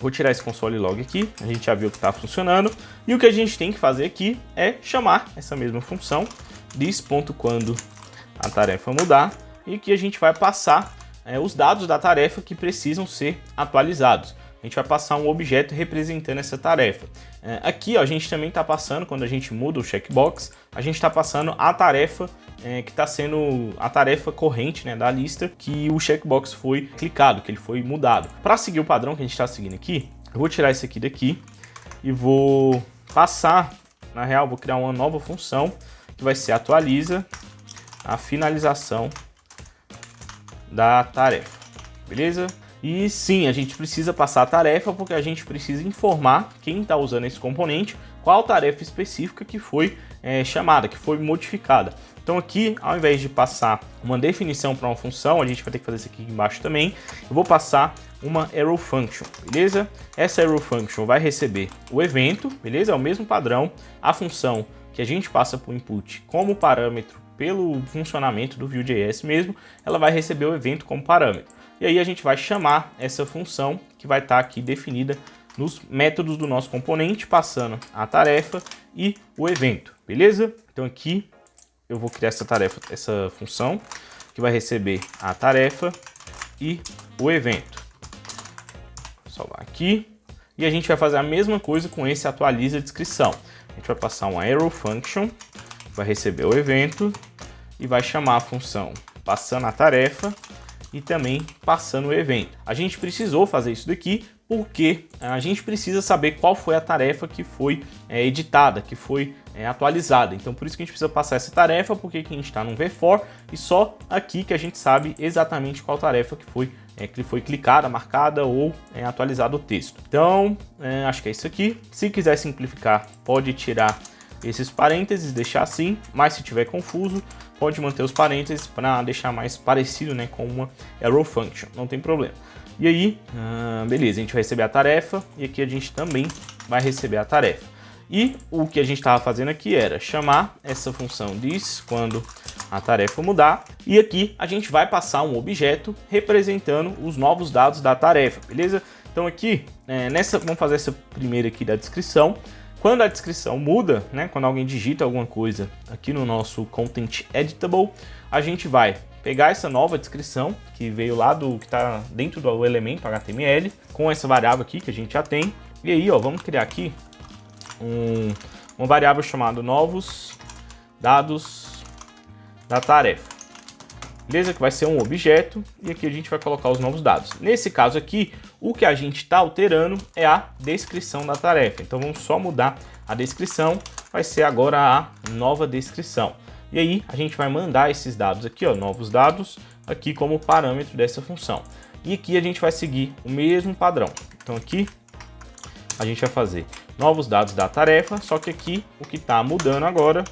A: vou tirar esse console log aqui, a gente já viu que está funcionando, e o que a gente tem que fazer aqui é chamar essa mesma função, this.quando a tarefa mudar, e que a gente vai passar os dados da tarefa que precisam ser atualizados. a gente vai passar um objeto representando essa tarefa. Aqui, ó, a gente também está passando, quando a gente muda o checkbox, a gente está passando a tarefa que está sendo a tarefa corrente, né, da lista que o checkbox foi clicado, que ele foi mudado. Para seguir o padrão que a gente está seguindo aqui, eu vou tirar isso aqui daqui e vou passar, na real, vou criar uma nova função que vai ser atualiza a finalização da tarefa, beleza? E sim, a gente precisa passar a tarefa porque a gente precisa informar quem está usando esse componente qual tarefa específica que foi chamada, que foi modificada. Então aqui, ao invés de passar uma definição para uma função, a gente vai ter que fazer isso aqui embaixo também, eu vou passar uma arrow function, beleza? Essa arrow function vai receber o evento, beleza? É o mesmo padrão, a função que a gente passa para o input como parâmetro pelo funcionamento do Vue.js mesmo, ela vai receber o evento como parâmetro. E aí a gente vai chamar essa função que vai estar aqui definida nos métodos do nosso componente, passando a tarefa e o evento, beleza? Então aqui eu vou criar essa função que vai receber a tarefa e o evento. Vou salvar aqui. E a gente vai fazer a mesma coisa com esse atualiza descrição. A gente vai passar uma arrow function, vai receber o evento e vai chamar a função passando a tarefa e também passando o evento. A gente precisou fazer isso daqui porque a gente precisa saber qual foi a tarefa que foi editada, que foi atualizada. Então por isso que a gente precisa passar essa tarefa, porque aqui a gente está num v-for e só aqui que a gente sabe exatamente qual tarefa que foi clicada, marcada ou atualizado o texto. Então acho que é isso aqui. Se quiser simplificar, pode tirar esses parênteses, deixar assim, mas se tiver confuso, pode manter os parênteses para deixar mais parecido, né, com uma arrow function, não tem problema. E aí, beleza, a gente vai receber a tarefa e aqui a gente também vai receber a tarefa. E o que a gente estava fazendo aqui era chamar essa função this quando a tarefa mudar, e aqui a gente vai passar um objeto representando os novos dados da tarefa, beleza? Então aqui, vamos fazer essa primeira aqui da descrição. Quando a descrição muda, né, quando alguém digita alguma coisa aqui no nosso Content Editable, a gente vai pegar essa nova descrição que veio lá que está dentro do elemento HTML, com essa variável aqui que a gente já tem. E aí, ó, vamos criar aqui uma variável chamada novos dados da tarefa. Beleza? Que vai ser um objeto e aqui a gente vai colocar os novos dados. Nesse caso aqui, o que a gente está alterando é a descrição da tarefa. Então vamos só mudar a descrição, vai ser agora a nova descrição. E aí a gente vai mandar esses dados aqui, ó, novos dados, aqui como parâmetro dessa função. E aqui a gente vai seguir o mesmo padrão. Então aqui a gente vai fazer novos dados da tarefa, só que aqui o que está mudando agora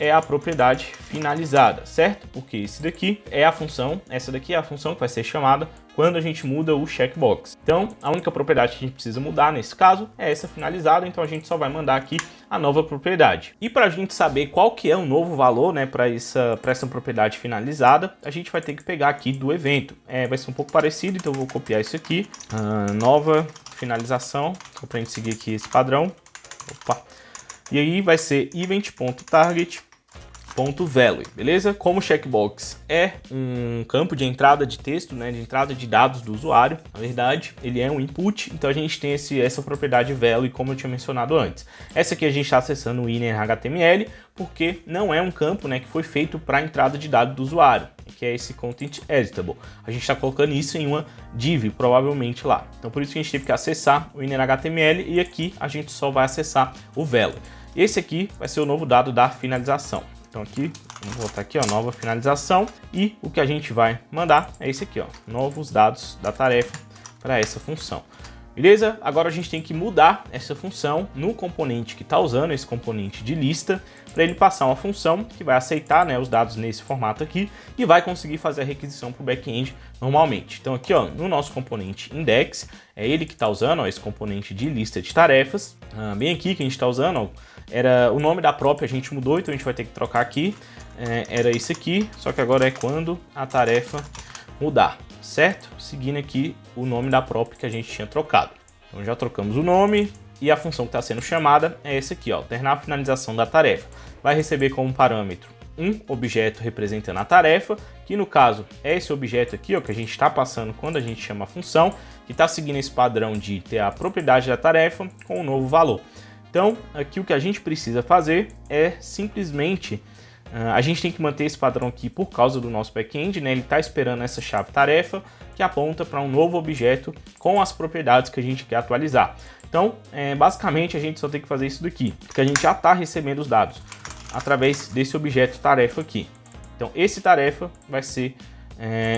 A: é a propriedade finalizada, certo? Porque esse daqui é a função, essa daqui é a função que vai ser chamada quando a gente muda o checkbox. Então, a única propriedade que a gente precisa mudar nesse caso é essa finalizada, então a gente só vai mandar aqui a nova propriedade. E para a gente saber qual que é o novo valor, né, para essa propriedade finalizada, a gente vai ter que pegar aqui do evento. Vai ser um pouco parecido, então eu vou copiar isso aqui, nova finalização, para a gente seguir aqui esse padrão. Opa. E aí vai ser event.target.value, beleza? Como o checkbox é um campo de entrada de texto, né, de entrada de dados do usuário, na verdade, ele é um input, então a gente tem essa propriedade value, como eu tinha mencionado antes. Essa aqui a gente está acessando o inner HTML, porque não é um campo, né, que foi feito para a entrada de dados do usuário, que é esse Content Editable. A gente está colocando isso em uma div, provavelmente lá. Então por isso que a gente teve que acessar o inner HTML e aqui a gente só vai acessar o value. Esse aqui vai ser o novo dado da finalização. Então aqui, vamos botar aqui, ó, nova finalização, e o que a gente vai mandar é esse aqui, ó, novos dados da tarefa para essa função. Beleza? Agora a gente tem que mudar essa função no componente que está usando, esse componente de lista, para ele passar uma função que vai aceitar, né, os dados nesse formato aqui e vai conseguir fazer a requisição para o back-end normalmente. Então aqui, ó, no nosso componente index, é ele que está usando, ó, esse componente de lista de tarefas. Bem aqui que a gente está usando, ó, era o nome da própria, a gente mudou, então a gente vai ter que trocar aqui. Era isso aqui, só que agora é quando a tarefa mudar, certo? Seguindo aqui o nome da própria que a gente tinha trocado. Então já trocamos o nome e a função que está sendo chamada é essa aqui, ó, terminar a finalização da tarefa. Vai receber como parâmetro um objeto representando a tarefa, que no caso é esse objeto aqui, ó, que a gente está passando quando a gente chama a função, que está seguindo esse padrão de ter a propriedade da tarefa com um novo valor. Então, aqui o que a gente precisa fazer é simplesmente, a gente tem que manter esse padrão aqui por causa do nosso back-end, né? Ele está esperando essa chave tarefa, que aponta para um novo objeto com as propriedades que a gente quer atualizar. Então, basicamente, a gente só tem que fazer isso daqui, porque a gente já está recebendo os dados através desse objeto tarefa aqui. Então, esse tarefa vai ser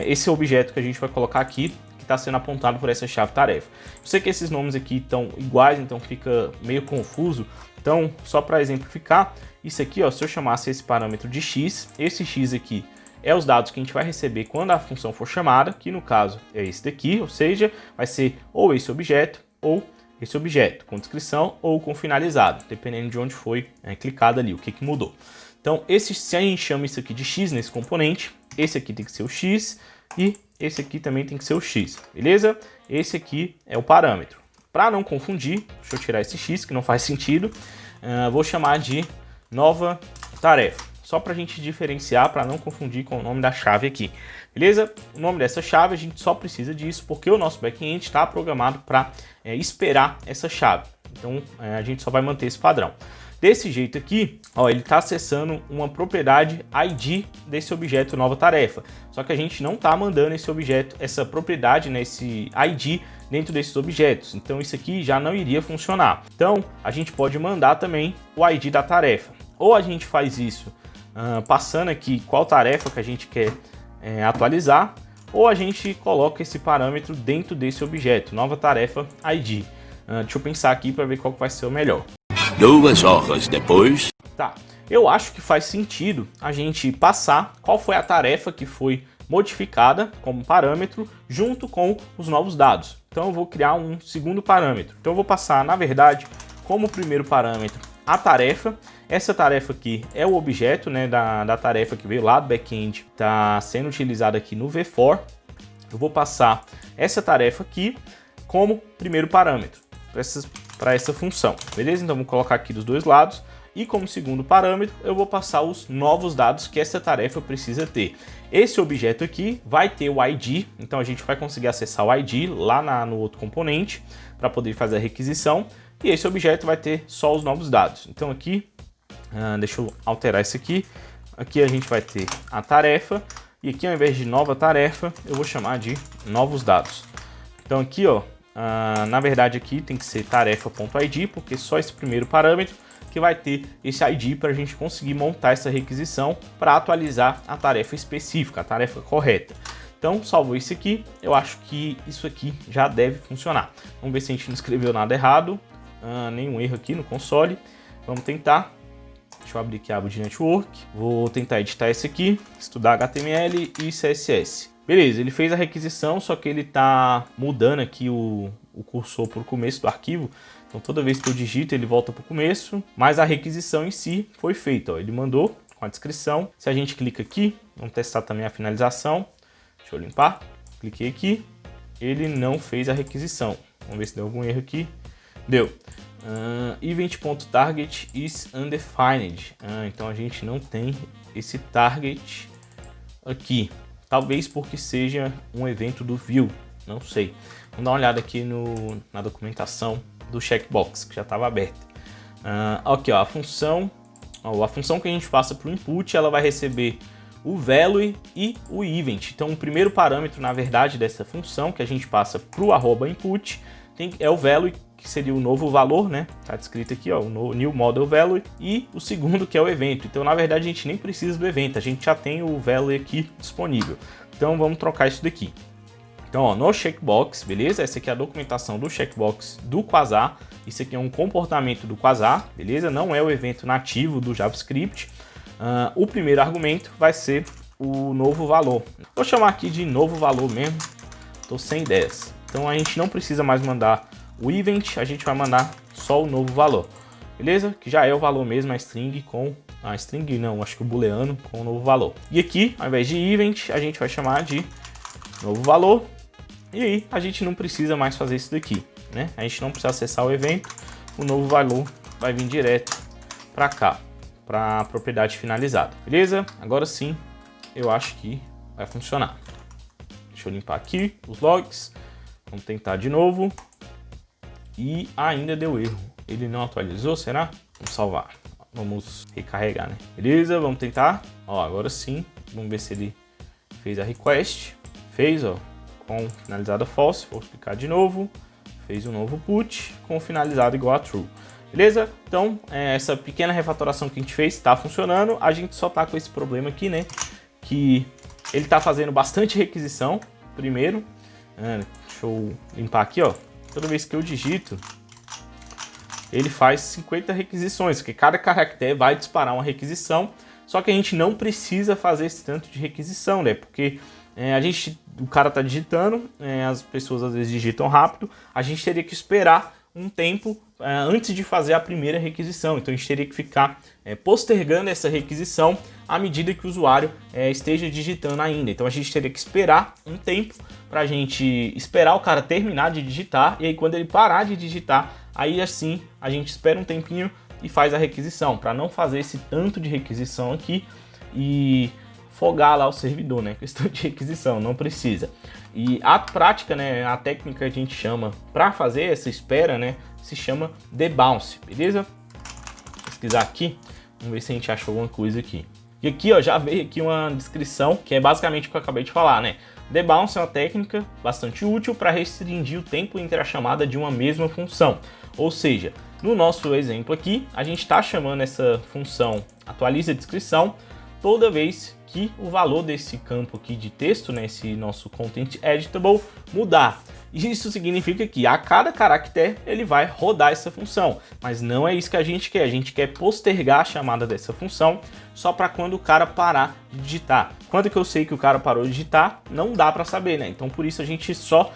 A: esse objeto que a gente vai colocar aqui, que está sendo apontado por essa chave tarefa. Eu sei que esses nomes aqui estão iguais, então fica meio confuso. Então, só para exemplificar, isso aqui, ó, se eu chamasse esse parâmetro de x, esse x aqui é os dados que a gente vai receber quando a função for chamada, que no caso é esse daqui, ou seja, vai ser ou esse objeto ou esse objeto, com descrição ou com finalizado, dependendo de onde foi clicado ali, o que mudou. Então, se a gente chama isso aqui de x nesse componente, esse aqui tem que ser o x e esse aqui também tem que ser o x, beleza? Esse aqui é o parâmetro. Para não confundir, deixa eu tirar esse x, que não faz sentido, vou chamar de nova tarefa, só para a gente diferenciar, para não confundir com o nome da chave aqui, beleza? O nome dessa chave a gente só precisa disso porque o nosso back-end está programado para esperar essa chave, então a gente só vai manter esse padrão. Desse jeito aqui, ó, ele está acessando uma propriedade ID desse objeto nova tarefa. Só que a gente não está mandando esse objeto, essa propriedade, né, esse ID dentro desses objetos. Então isso aqui já não iria funcionar. Então a gente pode mandar também o ID da tarefa. Ou a gente faz isso passando aqui qual tarefa que a gente quer atualizar, ou a gente coloca esse parâmetro dentro desse objeto, nova tarefa ID. Deixa eu pensar aqui para ver qual que vai ser o melhor.
B: 2 horas depois.
A: Tá, eu acho que faz sentido a gente passar qual foi a tarefa que foi modificada como parâmetro junto com os novos dados. Então eu vou criar um segundo parâmetro. Então eu vou passar, na verdade, como primeiro parâmetro a tarefa. Essa tarefa aqui é o objeto, né, da tarefa que veio lá do back-end, está sendo utilizada aqui no v-for. Eu vou passar essa tarefa aqui como primeiro parâmetro para essa função, beleza? Então vou colocar aqui dos dois lados e como segundo parâmetro eu vou passar os novos dados que essa tarefa precisa ter. Esse objeto aqui vai ter o ID, então a gente vai conseguir acessar o ID lá no outro componente para poder fazer a requisição, e esse objeto vai ter só os novos dados. Então aqui, deixa eu alterar isso aqui, aqui a gente vai ter a tarefa e aqui ao invés de nova tarefa eu vou chamar de novos dados. Então aqui, ó, na verdade aqui tem que ser tarefa.id, porque só esse primeiro parâmetro que vai ter esse ID para a gente conseguir montar essa requisição para atualizar a tarefa específica, a tarefa correta. Então salvou isso aqui, eu acho que isso aqui já deve funcionar. Vamos ver se a gente não escreveu nada errado, nenhum erro aqui no console. Vamos tentar. Deixa eu abrir aqui a aba de network, vou tentar editar esse aqui, estudar HTML e CSS. Beleza, ele fez a requisição, só que ele está mudando aqui o cursor para o começo do arquivo. Então toda vez que eu digito ele volta para o começo, mas a requisição em si foi feita. Ó. Ele mandou com a descrição. Se a gente clica aqui, vamos testar também a finalização. Deixa eu limpar. Cliquei aqui, ele não fez a requisição. Vamos ver se deu algum erro aqui. Deu. Event.target is undefined. Então a gente não tem esse target aqui. Talvez porque seja um evento do view, não sei. Vamos dar uma olhada aqui na documentação do checkbox, que já estava aberta. Aqui, ó, a função que a gente passa para o input, ela vai receber o value e o event. Então, o primeiro parâmetro, na verdade, dessa função que a gente passa para o @input é o value, que seria o novo valor, né? Tá descrito aqui, ó, o new model value, e o segundo que é o evento. Então, na verdade, a gente nem precisa do evento, a gente já tem o value aqui disponível. Então, vamos trocar isso daqui. Então, ó, no checkbox, beleza? Essa aqui é a documentação do checkbox do Quasar. Isso aqui é um comportamento do Quasar, beleza? Não é o evento nativo do JavaScript. O primeiro argumento vai ser o novo valor. Vou chamar aqui de novo valor mesmo. Tô sem ideias. Então, a gente não precisa mais mandar o event, a gente vai mandar só o novo valor, beleza? Que já é o valor mesmo, a string com... A string não, acho que o booleano com o novo valor. E aqui, ao invés de event, a gente vai chamar de novo valor. E aí, a gente não precisa mais fazer isso daqui, né? A gente não precisa acessar o evento, o novo valor vai vir direto para cá, para a propriedade finalizada, beleza? Agora sim, eu acho que vai funcionar. Deixa eu limpar aqui os logs, vamos tentar de novo. E ainda deu erro, ele não atualizou, será? Vamos salvar, vamos recarregar, né? Beleza, vamos tentar. Ó, agora sim, vamos ver se ele fez a request. Fez, ó, com finalizada false, vou clicar de novo. Fez um novo put com finalizado igual a true. Beleza? Então, essa pequena refatoração que a gente fez está funcionando. A gente só tá com esse problema aqui, né? Que ele tá fazendo bastante requisição, primeiro. Deixa eu limpar aqui, ó. Toda vez que eu digito, ele faz 50 requisições, porque cada caractere vai disparar uma requisição. Só que a gente não precisa fazer esse tanto de requisição, né? Porque o cara tá digitando, as pessoas às vezes digitam rápido, a gente teria que esperar um tempo antes de fazer a primeira requisição. Então a gente teria que ficar postergando essa requisição à medida que o usuário esteja digitando ainda. Então a gente teria que esperar um tempo para a gente esperar o cara terminar de digitar, e aí quando ele parar de digitar, aí assim a gente espera um tempinho e faz a requisição, para não fazer esse tanto de requisição aqui e fogar lá o servidor, né? Questão de requisição, não precisa. E a prática, né, a técnica que a gente chama para fazer essa espera, né, se chama debounce, beleza? Vou pesquisar aqui, vamos ver se a gente achou alguma coisa aqui. E aqui, ó, já veio aqui uma descrição que é basicamente o que eu acabei de falar, né? Debounce é uma técnica bastante útil para restringir o tempo entre a chamada de uma mesma função. Ou seja, no nosso exemplo aqui, a gente está chamando essa função atualiza descrição toda vez que o valor desse campo aqui de texto, né, esse nosso content editable, mudar. Isso significa que a cada caractere ele vai rodar essa função, mas não é isso que a gente quer postergar a chamada dessa função só para quando o cara parar de digitar. Quando que eu sei que o cara parou de digitar? Não dá para saber, né? Então por isso a gente só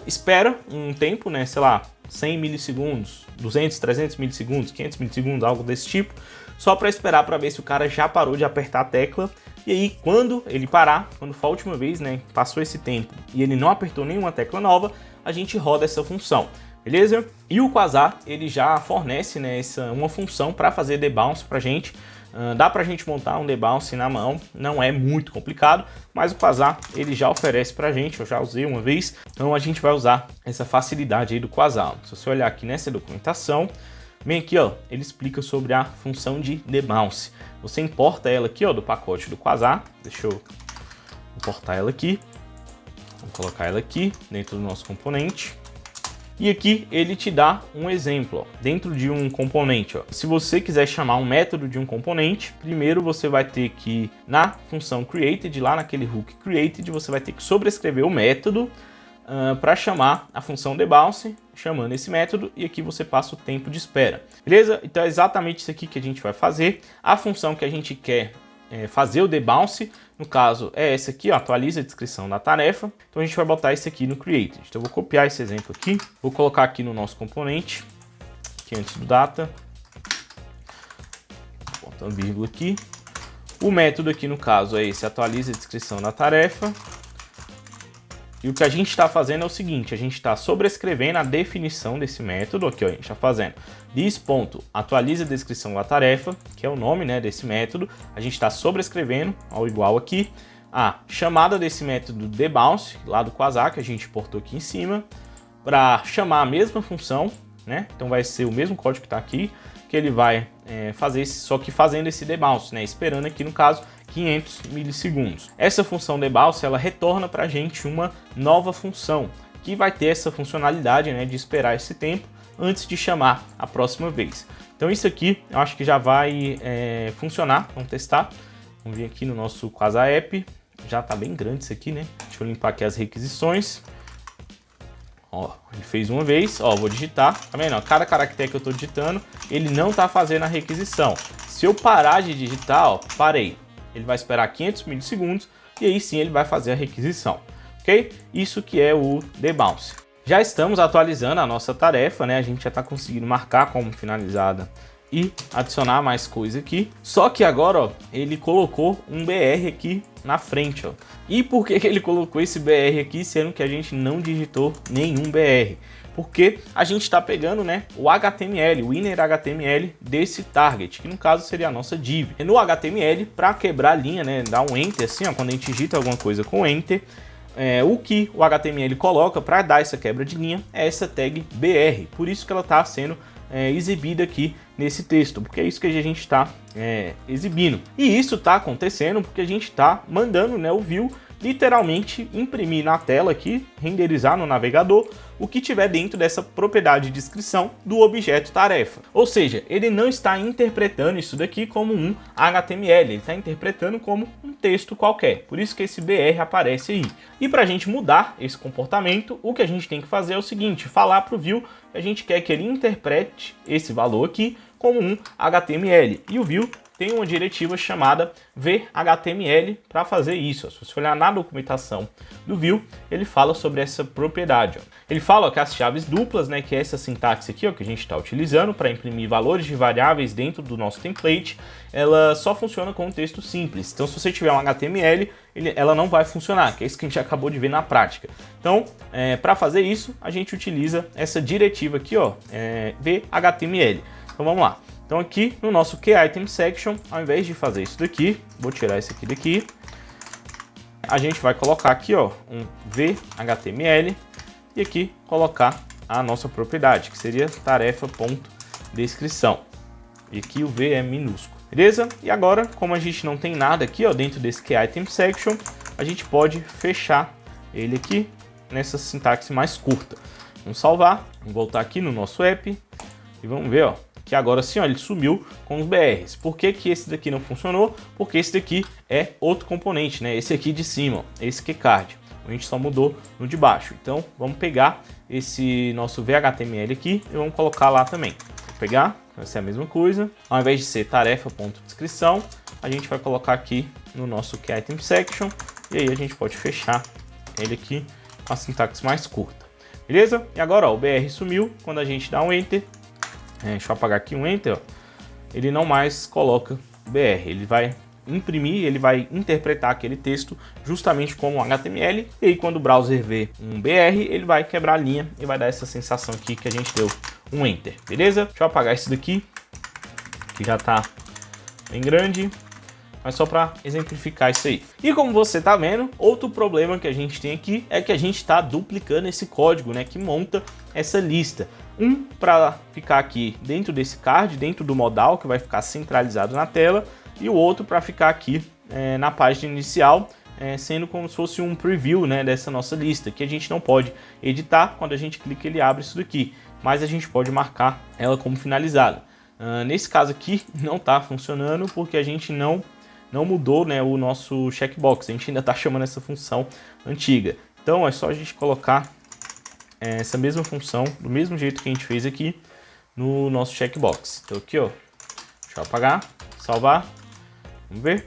A: espera um tempo, né, sei lá, 100 milissegundos, 200, 300 milissegundos, 500 milissegundos, algo desse tipo, só para esperar para ver se o cara já parou de apertar a tecla. E aí, quando ele parar, quando for a última vez, né, passou esse tempo e ele não apertou nenhuma tecla nova, a gente roda essa função, beleza? E o Quasar, ele já fornece, né, uma função para fazer debounce pra gente. Dá pra gente montar um debounce na mão, não é muito complicado, mas o Quasar, ele já oferece pra gente, eu já usei uma vez, então a gente vai usar essa facilidade aí do Quasar. Se você olhar aqui nessa documentação, bem aqui, ó, ele explica sobre a função de debounce. Você importa ela aqui, ó, do pacote do Quasar. Deixa eu importar ela aqui. Vamos colocar ela aqui dentro do nosso componente. E aqui ele te dá um exemplo, ó, dentro de um componente. Ó. Se você quiser chamar um método de um componente, primeiro você vai ter que, na função created, lá naquele hook created, você vai ter que sobrescrever o método para chamar a função debounce, chamando esse método, e aqui você passa o tempo de espera. Beleza? Então é exatamente isso aqui que a gente vai fazer. A função que a gente quer fazer o debounce, no caso é essa aqui, ó, atualiza a descrição da tarefa. Então a gente vai botar isso aqui no created. Então eu vou copiar esse exemplo aqui, vou colocar aqui no nosso componente, aqui antes do data, botando vírgula aqui. O método aqui no caso é esse, atualiza a descrição da tarefa. E o que a gente está fazendo é o seguinte, a gente está sobrescrevendo a definição desse método, aqui ó, a gente está fazendo this.atualiza a descrição da tarefa, que é o nome, né, desse método, a gente está sobrescrevendo ao igual aqui a chamada desse método debounce, lá do Quasar, que a gente importou aqui em cima, para chamar a mesma função, né, então vai ser o mesmo código que está aqui, que ele vai fazer esse, só que fazendo esse debounce, né, esperando aqui no caso 500 milissegundos. Essa função debounce, ela retorna para a gente uma nova função, que vai ter essa funcionalidade, né, de esperar esse tempo antes de chamar a próxima vez. Então isso aqui eu acho que já vai funcionar, vamos testar. Vamos vir aqui no nosso Quasar App, já está bem grande isso aqui, né? Deixa eu limpar aqui as requisições. Ó, ele fez uma vez, ó, vou digitar, tá vendo? Ó, cada caractere que eu estou digitando, ele não está fazendo a requisição. Se eu parar de digitar, ó, parei. Ele vai esperar 500 milissegundos e aí sim ele vai fazer a requisição, ok? Isso que é o debounce. Já estamos atualizando a nossa tarefa, né? A gente já está conseguindo marcar como finalizada e adicionar mais coisa aqui. Só que agora, ó, ele colocou um BR aqui na frente, ó. E por que ele colocou esse BR aqui, sendo que a gente não digitou nenhum BR? Porque a gente está pegando, né, o HTML, o inner HTML desse target, que no caso seria a nossa div. E no HTML, para quebrar a linha, né, dar um enter assim, ó, quando a gente digita alguma coisa com enter, o que o HTML coloca para dar essa quebra de linha é essa tag BR. Por isso que ela está sendo exibida aqui nesse texto, porque é isso que a gente está exibindo. E isso está acontecendo porque a gente está mandando, né, o view literalmente imprimir na tela aqui, renderizar no navegador, o que tiver dentro dessa propriedade de descrição do objeto tarefa. Ou seja, ele não está interpretando isso daqui como um HTML, ele está interpretando como um texto qualquer. Por isso que esse BR aparece aí. E para a gente mudar esse comportamento, o que a gente tem que fazer é o seguinte, falar para o view que a gente quer que ele interprete esse valor aqui como um HTML. E o view tem uma diretiva chamada ver.html para fazer isso. Se você olhar na documentação do view, ele fala sobre essa propriedade. Ele fala que as chaves duplas, né, que é essa sintaxe aqui, ó, que a gente está utilizando para imprimir valores de variáveis dentro do nosso template, ela só funciona com um texto simples. Então, se você tiver um HTML, ela não vai funcionar, que é isso que a gente acabou de ver na prática. Então, para fazer isso, a gente utiliza essa diretiva aqui, ó, ver.html. Então, vamos lá. Então aqui no nosso QItemSection, ao invés de fazer isso daqui, vou tirar esse aqui daqui, a gente vai colocar aqui, ó, um v.html e aqui colocar a nossa propriedade, que seria tarefa.descrição. E aqui o v é minúsculo, beleza? E agora, como a gente não tem nada aqui, ó, dentro desse QItemSection, a gente pode fechar ele aqui nessa sintaxe mais curta. Vamos salvar, vamos voltar aqui no nosso app e vamos ver, ó, que agora sim, ó, ele sumiu com os BRs. Por que que esse daqui não funcionou? Porque esse daqui é outro componente, né? Esse aqui de cima, ó, esse QCard. A gente só mudou no de baixo. Então, vamos pegar esse nosso VHTML aqui e vamos colocar lá também. Vou pegar, vai ser a mesma coisa. Ao invés de ser tarefa.descrição, a gente vai colocar aqui no nosso QItemSection. E aí a gente pode fechar ele aqui com a sintaxe mais curta. Beleza? E agora, ó, o BR sumiu. Quando a gente dá um Enter, deixa eu apagar aqui um Enter, ó, ele não mais coloca BR, ele vai imprimir, ele vai interpretar aquele texto justamente como HTML, e aí quando o browser vê um BR, ele vai quebrar a linha e vai dar essa sensação aqui que a gente deu um Enter, beleza? Deixa eu apagar esse daqui, que já tá bem grande, mas só para exemplificar isso aí. E como você tá vendo, outro problema que a gente tem aqui é que a gente está duplicando esse código, né, que monta essa lista. Um para ficar aqui dentro desse card, dentro do modal, que vai ficar centralizado na tela, e o outro para ficar aqui na página inicial, sendo como se fosse um preview, né, dessa nossa lista, que a gente não pode editar. Quando a gente clica, ele abre isso daqui, mas a gente pode marcar ela como finalizada. Nesse caso aqui não está funcionando porque a gente não mudou, né, o nosso checkbox, a gente ainda está chamando essa função antiga. Então é só a gente colocar essa mesma função, do mesmo jeito que a gente fez aqui no nosso checkbox. Então aqui, ó, deixa eu apagar, salvar, vamos ver.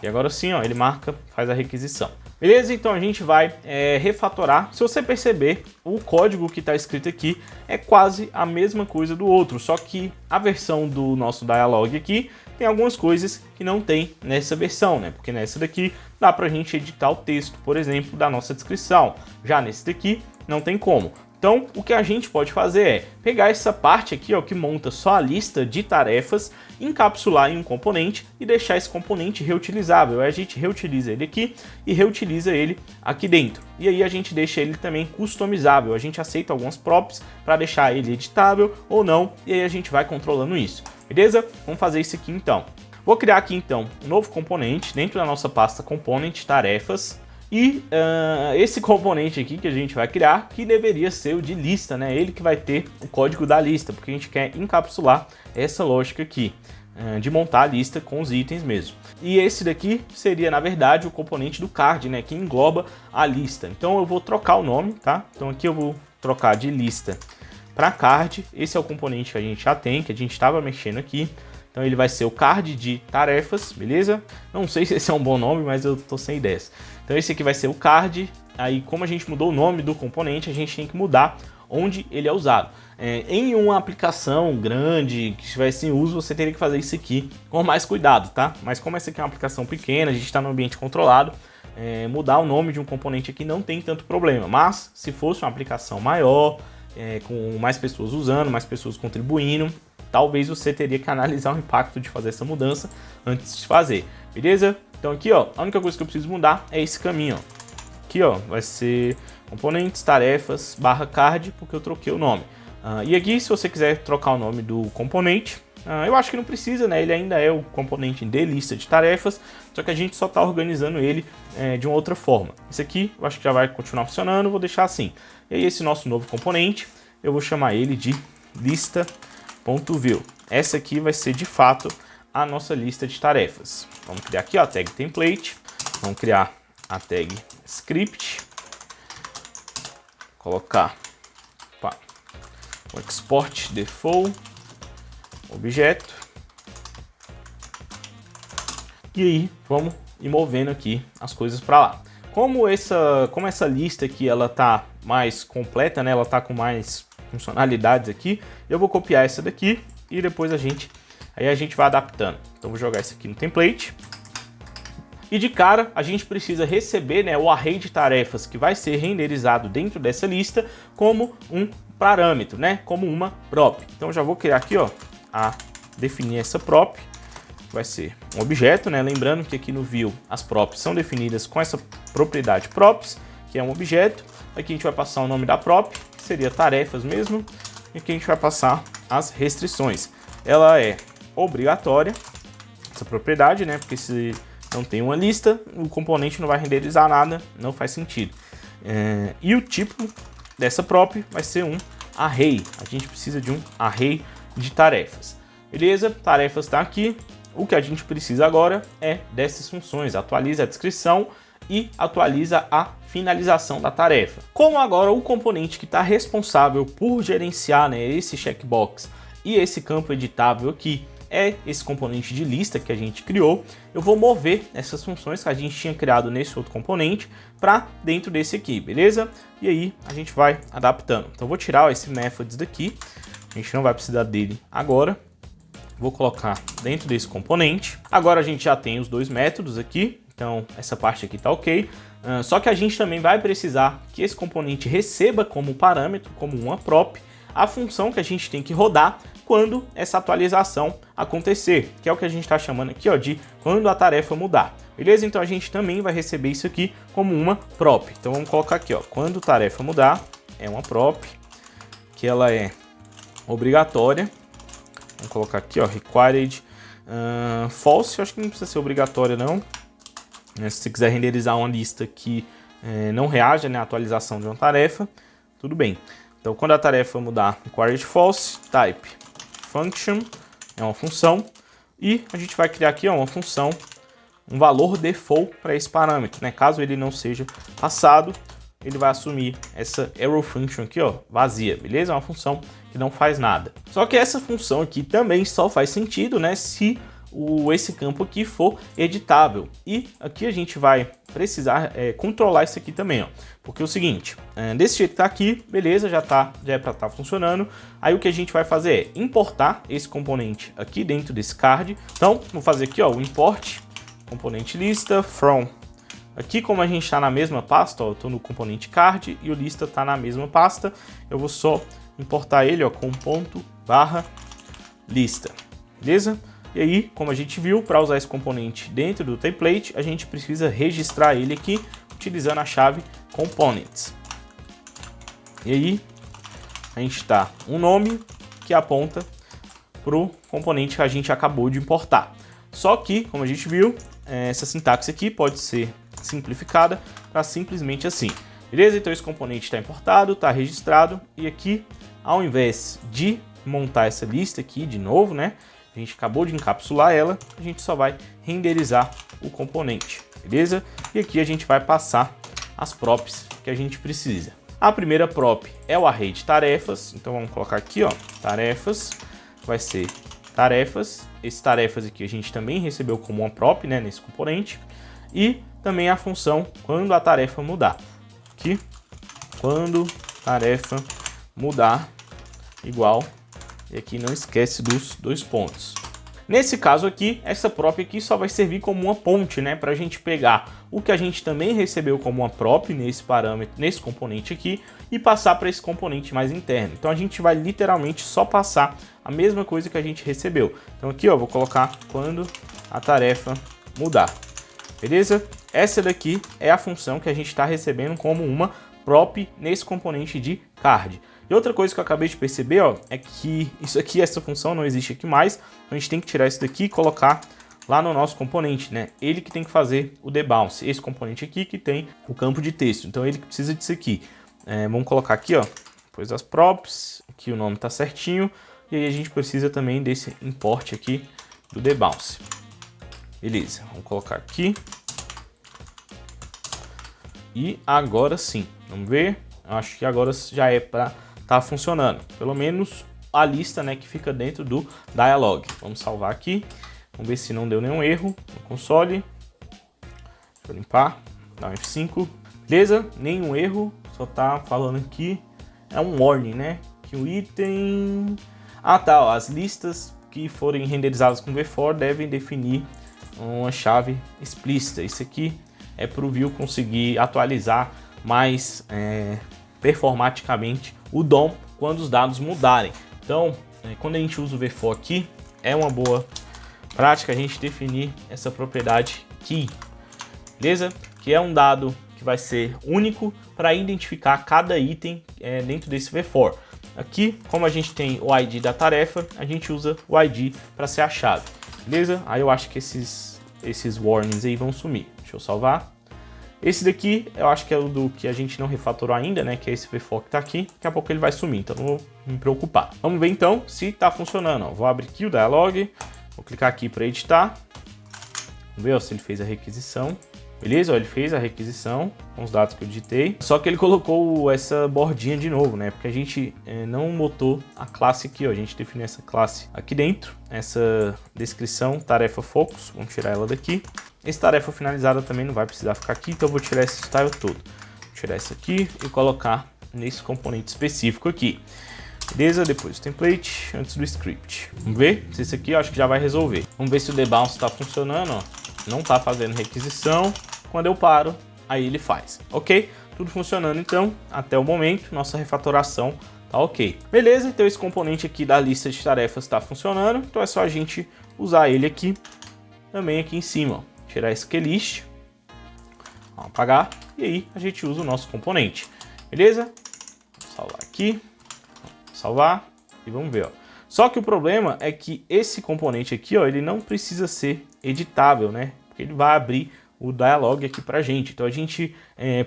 A: E agora sim, ó, ele marca, faz a requisição. Beleza? Então a gente vai refatorar. Se você perceber, o código que está escrito aqui é quase a mesma coisa do outro, só que a versão do nosso dialog aqui tem algumas coisas que não tem nessa versão, né? Porque nessa daqui dá pra gente editar o texto, por exemplo, da nossa descrição. Já nesse daqui não tem como. Então, o que a gente pode fazer é pegar essa parte aqui, ó, que monta só a lista de tarefas, encapsular em um componente e deixar esse componente reutilizável. Aí a gente reutiliza ele aqui e reutiliza ele aqui dentro. E aí a gente deixa ele também customizável. A gente aceita algumas props para deixar ele editável ou não, e aí a gente vai controlando isso. Beleza? Vamos fazer isso aqui então. Vou criar aqui então um novo componente dentro da nossa pasta component tarefas. E esse componente aqui que a gente vai criar, que deveria ser o de lista, né? Ele que vai ter o código da lista, porque a gente quer encapsular essa lógica aqui, de montar a lista com os itens mesmo. E esse daqui seria, na verdade, o componente do card, né? Que engloba a lista. Então eu vou trocar o nome, tá? Então aqui eu vou trocar de lista para card. Esse é o componente que a gente já tem, que a gente estava mexendo aqui. Então ele vai ser o card de tarefas, beleza? Não sei se esse é um bom nome, mas eu tô sem ideias. Então esse aqui vai ser o card aí como a gente mudou o nome do componente, a gente tem que mudar onde ele é usado. Em uma aplicação grande que estivesse em uso, você teria que fazer isso aqui com mais cuidado, tá? Mas como essa aqui é uma aplicação pequena, a gente está no ambiente controlado, mudar o nome de um componente aqui não tem tanto problema. Mas se fosse uma aplicação maior, com mais pessoas usando, mais pessoas contribuindo, talvez você teria que analisar o impacto de fazer essa mudança antes de fazer, beleza? Então aqui, ó, a única coisa que eu preciso mudar é esse caminho, ó. Aqui, ó, vai ser componentes, tarefas, /card, porque eu troquei o nome. E aqui, se você quiser trocar o nome do componente, eu acho que não precisa, né? Ele ainda é o componente de lista de tarefas, só que a gente só está organizando ele de uma outra forma. Esse aqui, eu acho que já vai continuar funcionando, vou deixar assim. E aí, esse nosso novo componente, eu vou chamar ele de lista.view. Essa aqui vai ser, de fato, a nossa lista de tarefas. Vamos criar aqui, ó, a tag template, vamos criar a tag script, colocar o export default objeto, e aí vamos ir movendo aqui as coisas para lá. Como essa lista aqui ela tá mais completa, né? Ela tá com mais funcionalidades aqui, eu vou copiar essa daqui e depois a gente vai adaptando. Então vou jogar isso aqui no template. E de cara, a gente precisa receber, né, o array de tarefas que vai ser renderizado dentro dessa lista como um parâmetro, né, como uma prop. Então já vou criar aqui, ó, definir essa prop, que vai ser um objeto, né, lembrando que aqui no view as props são definidas com essa propriedade props, que é um objeto. Aqui a gente vai passar o nome da prop, que seria tarefas mesmo, e aqui a gente vai passar as restrições. Ela é obrigatória, essa propriedade, né, porque se não tem uma lista, o componente não vai renderizar nada, não faz sentido. E o tipo dessa prop vai ser um array. A gente precisa de um array de tarefas. Beleza? Tarefas está aqui. O que a gente precisa agora é dessas funções. Atualiza a descrição e atualiza a finalização da tarefa. Como agora o componente que está responsável por gerenciar, né, esse checkbox e esse campo editável aqui é esse componente de lista que a gente criou, eu vou mover essas funções que a gente tinha criado nesse outro componente para dentro desse aqui, beleza? E aí a gente vai adaptando. Então eu vou tirar esse methods daqui, a gente não vai precisar dele agora. Vou colocar dentro desse componente. Agora a gente já tem os dois métodos aqui, então essa parte aqui tá ok. Só que a gente também vai precisar que esse componente receba como parâmetro, como uma prop, a função que a gente tem que rodar quando essa atualização acontecer, que é o que a gente está chamando aqui, ó, de quando a tarefa mudar. Beleza? Então a gente também vai receber isso aqui como uma prop. Então vamos colocar aqui, ó, quando tarefa mudar, é uma prop, que ela é obrigatória. Vamos colocar aqui, ó, required false, eu acho que não precisa ser obrigatória não. Se você quiser renderizar uma lista que não reage, né, à atualização de uma tarefa, tudo bem. Então quando a tarefa mudar, required false, type function, é uma função, e a gente vai criar aqui, ó, uma função, um valor default para esse parâmetro, né? Caso ele não seja passado, ele vai assumir essa arrow function aqui, ó, vazia, beleza? É uma função que não faz nada. Só que essa função aqui também só faz sentido, né, se esse campo aqui for editável. E aqui a gente vai precisar controlar isso aqui também, ó. Porque é o seguinte, desse jeito que tá aqui, beleza, já é para estar funcionando. Aí o que a gente vai fazer é importar esse componente aqui dentro desse card. Então, vou fazer aqui, ó, o import componente lista from. Aqui, como a gente está na mesma pasta, ó, eu estou no componente card e o lista está na mesma pasta, eu vou só importar ele, ó, com ponto barra lista, beleza? E aí, como a gente viu, para usar esse componente dentro do template, a gente precisa registrar ele aqui utilizando a chave components. E aí, a gente está um nome que aponta para o componente que a gente acabou de importar. Só que, como a gente viu, essa sintaxe aqui pode ser simplificada para simplesmente assim. Beleza? Então esse componente está importado, está registrado, e aqui, ao invés de montar essa lista aqui de novo, né? A gente acabou de encapsular ela, a gente só vai renderizar o componente, beleza? E aqui a gente vai passar as props que a gente precisa. A primeira prop é o array de tarefas, então vamos colocar aqui, ó, tarefas, vai ser tarefas. Esse tarefas aqui a gente também recebeu como uma prop, né, nesse componente, e também a função quando a tarefa mudar. aqui. Quando tarefa mudar igual. E aqui não esquece dos 2 pontos. Nesse caso aqui, essa prop aqui só vai servir como uma ponte, né? Para a gente pegar o que a gente também recebeu como uma prop nesse parâmetro, nesse componente aqui, e passar para esse componente mais interno. Então a gente vai literalmente só passar a mesma coisa que a gente recebeu. Então aqui, ó, vou colocar quando a tarefa mudar. Beleza? Essa daqui é a função que a gente está recebendo como uma prop nesse componente de card. E outra coisa que eu acabei de perceber, ó, é que isso aqui, essa função não existe aqui mais. Então a gente tem que tirar isso daqui e colocar lá no nosso componente, né? Ele que tem que fazer o debounce. Esse componente aqui que tem o campo de texto. Então ele que precisa disso aqui. Vamos colocar aqui, ó, depois das props. Aqui o nome tá certinho. E aí a gente precisa também desse import aqui do debounce. Beleza, vamos colocar aqui. E agora sim, vamos ver. Acho que agora já é para tá funcionando. Pelo menos a lista, né, que fica dentro do dialog. Vamos salvar aqui. Vamos ver se não deu nenhum erro no console. Deixa eu limpar. Dá um F5. Beleza? Nenhum erro. Só tá falando aqui. É um warning, né? Que o item... Ah, tá. Ó, as listas que forem renderizadas com V4 devem definir uma chave explícita. Isso aqui é para o view conseguir atualizar mais performaticamente o DOM quando os dados mudarem. Então, quando a gente usa o V4 aqui, é uma boa prática a gente definir essa propriedade key, beleza? Que é um dado que vai ser único para identificar cada item dentro desse V4. Aqui, como a gente tem o ID da tarefa, a gente usa o ID para ser a chave, beleza? Aí eu acho que esses warnings aí vão sumir. Deixa eu salvar. Esse daqui, eu acho que é o do que a gente não refatorou ainda, né? Que é esse V4 que tá aqui. Daqui a pouco ele vai sumir, então não vou me preocupar. Vamos ver então se tá funcionando. Ó, vou abrir aqui o dialog. Vou clicar aqui para editar. Vamos ver ó, se ele fez a requisição. Beleza, ó, ele fez a requisição com os dados que eu digitei. Só que ele colocou essa bordinha de novo, né? Porque a gente não botou a classe aqui, ó. A gente definiu essa classe aqui dentro. Essa descrição, tarefa focus. Vamos tirar ela daqui. Essa tarefa finalizada também não vai precisar ficar aqui, então eu vou tirar esse style todo. Vou tirar isso aqui e colocar nesse componente específico aqui. Beleza? Depois o template, antes do script. Vamos ver se esse aqui eu acho que já vai resolver. Vamos ver se o debounce está funcionando, ó. Não está fazendo requisição. Quando eu paro, aí ele faz. Ok? Tudo funcionando então, até o momento, nossa refatoração tá ok. Beleza? Então esse componente aqui da lista de tarefas está funcionando, então é só a gente usar ele aqui, também aqui em cima, ó. Tirar esse QList, vamos apagar, e aí a gente usa o nosso componente, beleza? Vou salvar aqui, salvar, e vamos ver, ó. Só que o problema é que esse componente aqui, ó, ele não precisa ser editável, né? Porque ele vai abrir o dialog aqui pra gente. Então a gente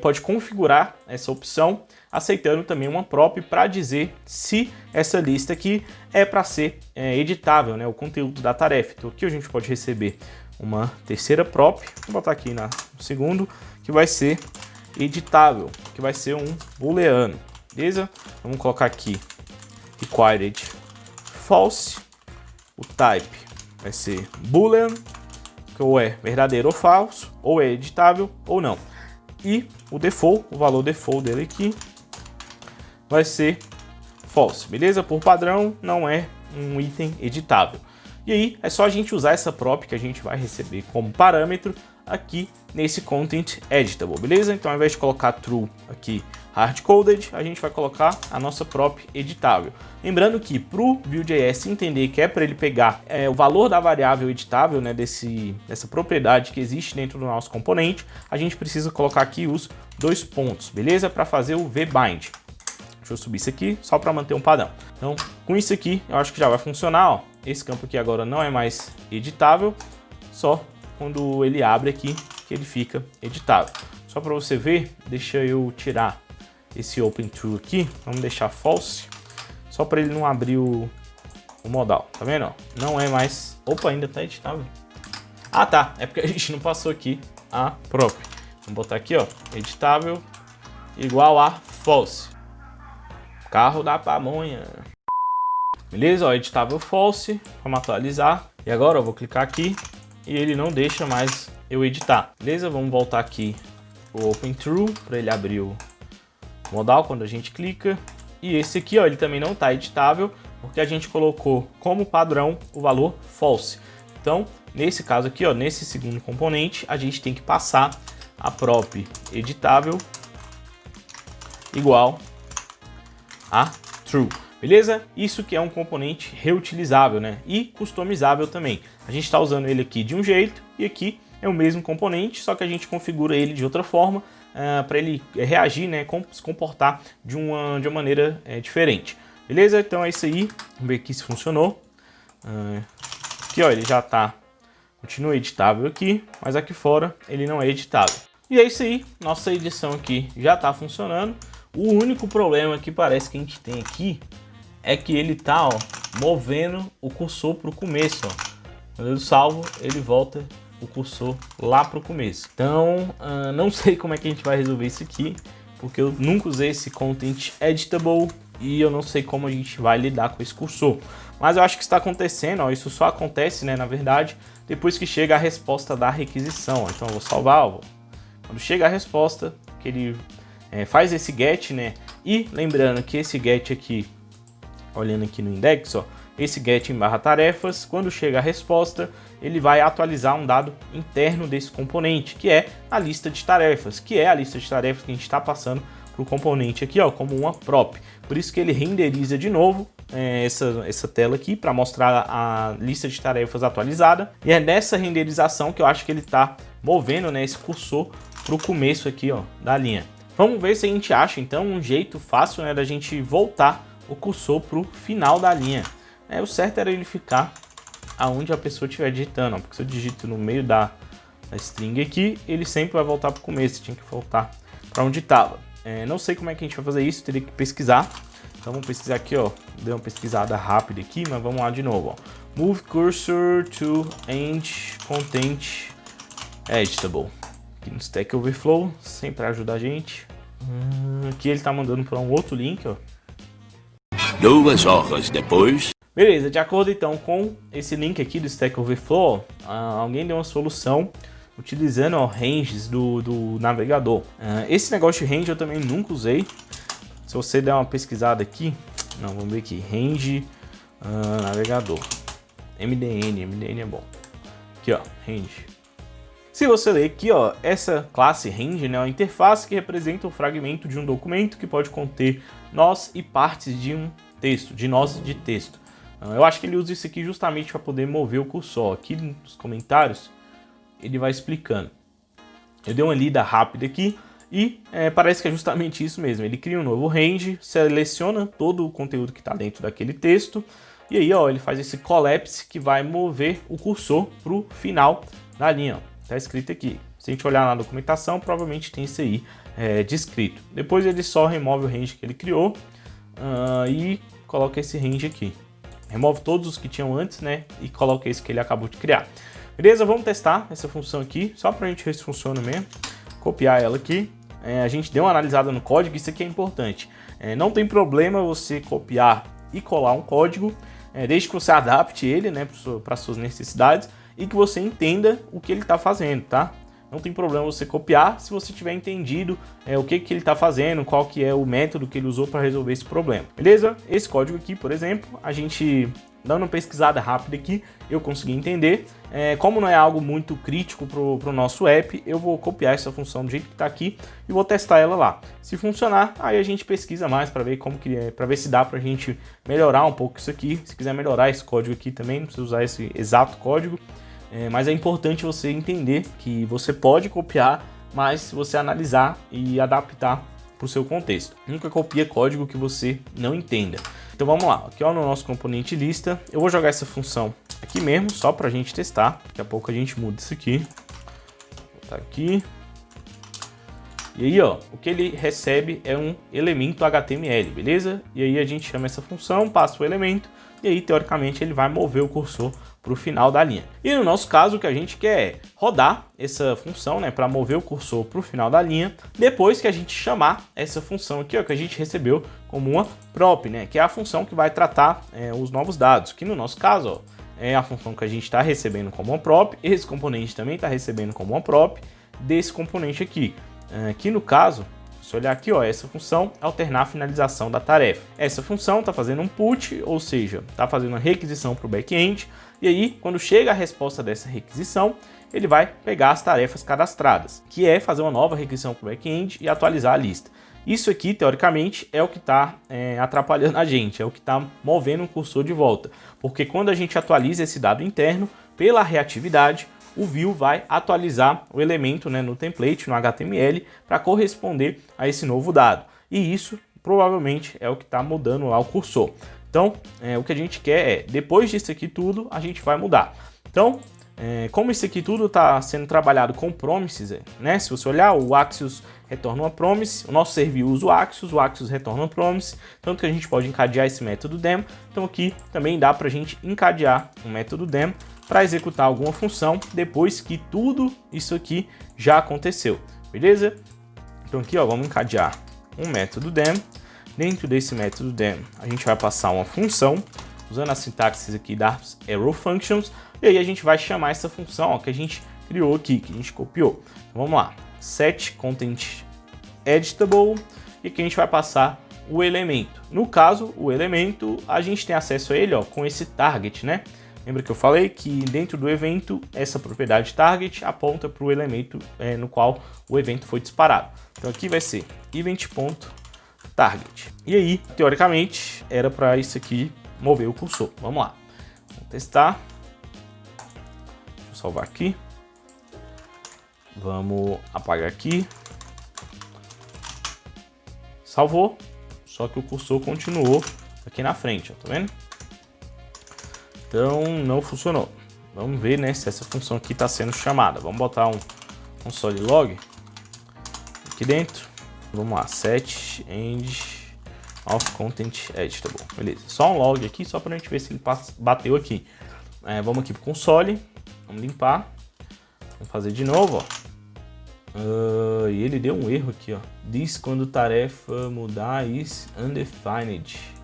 A: pode configurar essa opção, aceitando também uma prop para dizer se essa lista aqui é para ser editável, né? O conteúdo da tarefa. Então aqui a gente pode receber uma terceira prop, vou botar aqui no segundo, que vai ser editável, que vai ser um booleano, beleza? Vamos colocar aqui required false, o type vai ser boolean, que ou é verdadeiro ou falso, ou é editável ou não. E o default, o valor default dele aqui vai ser false, beleza? Por padrão não é um item editável. E aí é só a gente usar essa prop que a gente vai receber como parâmetro aqui nesse content editable, beleza? Então ao invés de colocar true aqui hardcoded, a gente vai colocar a nossa prop editável. Lembrando que para o Vue.js entender que é para ele pegar o valor da variável editável, né, dessa propriedade que existe dentro do nosso componente, a gente precisa colocar aqui os 2 pontos, beleza? Para fazer o vbind. Deixa eu subir isso aqui só para manter um padrão. Então com isso aqui eu acho que já vai funcionar, ó. Esse campo aqui agora não é mais editável, só quando ele abre aqui que ele fica editável. Só para você ver, deixa eu tirar esse open true aqui, vamos deixar false, só para ele não abrir o modal, tá vendo? Não é mais, opa, ainda tá editável. Ah tá, é porque a gente não passou aqui a prop. Vamos botar aqui, ó, editável igual a false. Carro da pamonha. Beleza, ó, editável false, vamos atualizar. E agora eu vou clicar aqui e ele não deixa mais eu editar. Beleza, vamos voltar aqui o open true para ele abrir o modal quando a gente clica. E esse aqui, ó, ele também não está editável, porque a gente colocou como padrão o valor false. Então, nesse caso aqui, ó, nesse segundo componente, a gente tem que passar a prop editável igual a true. Beleza? Isso que é um componente reutilizável, né? E customizável também. A gente está usando ele aqui de um jeito e aqui é o mesmo componente, só que a gente configura ele de outra forma para ele reagir, né? Se comportar de uma maneira diferente. Beleza? Então é isso aí. Vamos ver aqui se funcionou. Aqui, ó, ele já está. Continua editável aqui, mas aqui fora ele não é editável. E é isso aí. Nossa edição aqui já está funcionando. O único problema que parece que a gente tem aqui é que ele tá, ó, movendo o cursor para o começo, ó. Quando eu salvo, ele volta o cursor lá para o começo. Então, não sei como é que a gente vai resolver isso aqui, porque eu nunca usei esse Content Editable e eu não sei como a gente vai lidar com esse cursor. Mas eu acho que está acontecendo, ó, isso só acontece, né, na verdade, depois que chega a resposta da requisição. Ó. Então eu vou salvar, ó. Quando chega a resposta, que ele faz esse get, né? E lembrando que esse get aqui, olhando aqui no index, ó, esse get em barra tarefas, quando chega a resposta, ele vai atualizar um dado interno desse componente, que é a lista de tarefas, que é a lista de tarefas que a gente está passando para o componente aqui, ó, como uma prop. Por isso que ele renderiza de novo essa tela aqui para mostrar a lista de tarefas atualizada. E é nessa renderização que eu acho que ele está movendo, né, esse cursor para o começo aqui, ó, da linha. Vamos ver se a gente acha então um jeito fácil, né, da gente voltar o cursor para o final da linha. O certo era ele ficar aonde a pessoa estiver digitando, ó, porque se eu digito no meio da string aqui, ele sempre vai voltar para o começo, tinha que voltar para onde estava. Não sei como é que a gente vai fazer isso, teria que pesquisar. Então vamos pesquisar aqui, ó, dei uma pesquisada rápida aqui, mas vamos lá de novo, ó. Move cursor to end content editable. Aqui no Stack Overflow, sempre ajuda a gente. Aqui ele tá mandando para um outro link, ó.
B: 2 horas depois.
A: Beleza, de acordo então com esse link aqui do Stack Overflow, alguém deu uma solução utilizando, ó, ranges do navegador. Esse negócio de range eu também nunca usei. Se você der uma pesquisada aqui, não, vamos ver aqui, range navegador, MDN é bom. Aqui, ó, range. Se você ler aqui, ó, essa classe range, né, é uma interface que representa o fragmento de um documento que pode conter nós e partes de um texto, de nós de texto. Eu acho que ele usa isso aqui justamente para poder mover o cursor. Aqui nos comentários ele vai explicando. Eu dei uma lida rápida aqui e parece que é justamente isso mesmo. Ele cria um novo range, seleciona todo o conteúdo que está dentro daquele texto e aí, ó, ele faz esse collapse que vai mover o cursor para o final da linha. Está escrito aqui. Se a gente olhar na documentação, provavelmente tem isso aí descrito. Depois ele só remove o range que ele criou e coloca esse range aqui. Remove todos os que tinham antes, né? E coloca esse que ele acabou de criar. Beleza? Vamos testar essa função aqui, só para a gente ver se funciona mesmo. Copiar ela aqui. A gente deu uma analisada no código, isso aqui é importante. Não tem problema você copiar e colar um código, desde que você adapte ele, né, para suas necessidades e que você entenda o que ele está fazendo, tá? Não tem problema você copiar se você tiver entendido o que ele está fazendo, qual que é o método que ele usou para resolver esse problema. Beleza? Esse código aqui, por exemplo, a gente dando uma pesquisada rápida aqui, eu consegui entender. Como não é algo muito crítico para o nosso app, eu vou copiar essa função do jeito que está aqui e vou testar ela lá. Se funcionar, aí a gente pesquisa mais para ver como que para ver se dá para a gente melhorar um pouco isso aqui. Se quiser melhorar esse código aqui também, não precisa usar esse exato código. Mas é importante você entender que você pode copiar, mas se você analisar e adaptar para o seu contexto. Nunca copia código que você não entenda. Então vamos lá, aqui, ó, no nosso componente lista, eu vou jogar essa função aqui mesmo, só para a gente testar. Daqui a pouco a gente muda isso aqui. Vou botar aqui. E aí, ó, o que ele recebe é um elemento HTML, beleza? E aí a gente chama essa função, passa o elemento, e aí teoricamente ele vai mover o cursor para o final da linha. E no nosso caso, o que a gente quer é rodar essa função, né, para mover o cursor para o final da linha, depois que a gente chamar essa função aqui, ó, que a gente recebeu como uma prop, né, que é a função que vai tratar os novos dados, que no nosso caso, ó, é a função que a gente está recebendo como uma prop, esse componente também está recebendo como uma prop desse componente aqui. Aqui no caso, Se olhar aqui, ó, essa função alternar a finalização da tarefa. Essa função está fazendo um put, ou seja, está fazendo uma requisição para o back-end, e aí, quando chega a resposta dessa requisição, ele vai pegar as tarefas cadastradas, que é fazer uma nova requisição para o back-end e atualizar a lista. Isso aqui, teoricamente, é o que está atrapalhando a gente, é o que está movendo o cursor de volta, porque quando a gente atualiza esse dado interno, pela reatividade, o view vai atualizar o elemento, né, no template, no HTML, para corresponder a esse novo dado. E isso, provavelmente, é o que está mudando lá o cursor. Então, o que a gente quer é, depois disso aqui tudo, a gente vai mudar. Então, como isso aqui tudo está sendo trabalhado com promises, né? Se você olhar, o Axios retorna uma promise, o nosso servir usa o Axios retorna uma promise, tanto que a gente pode encadear esse método dem. Então aqui também dá para a gente encadear um método dem para executar alguma função depois que tudo isso aqui já aconteceu, beleza? Então aqui, ó, vamos encadear um método dem. Dentro desse método dem, a gente vai passar uma função usando a sintaxe aqui das arrow functions, e aí a gente vai chamar essa função, ó, que a gente criou aqui, que a gente copiou. Então, vamos lá, set content editable, e aqui a gente vai passar o elemento. No caso, o elemento, a gente tem acesso a ele, ó, com esse target, né? Lembra que eu falei que dentro do evento, essa propriedade target aponta para o elemento no qual o evento foi disparado. Então aqui vai ser event.target. E aí, teoricamente, era para isso aqui mover o cursor. Vamos lá. Vamos testar. Deixa eu salvar aqui. Vamos apagar aqui. Salvou. Só que o cursor continuou aqui na frente, ó, tá vendo? Então não funcionou. Vamos ver, né, se essa função aqui está sendo chamada. Vamos botar um console log aqui dentro. Vamos lá, set end of content editable. Beleza, só um log aqui, só para a gente ver se ele bateu aqui. Vamos aqui para o console, vamos limpar. Vamos fazer de novo, ó. E ele deu um erro aqui, ó. Diz quando tarefa mudar is undefined.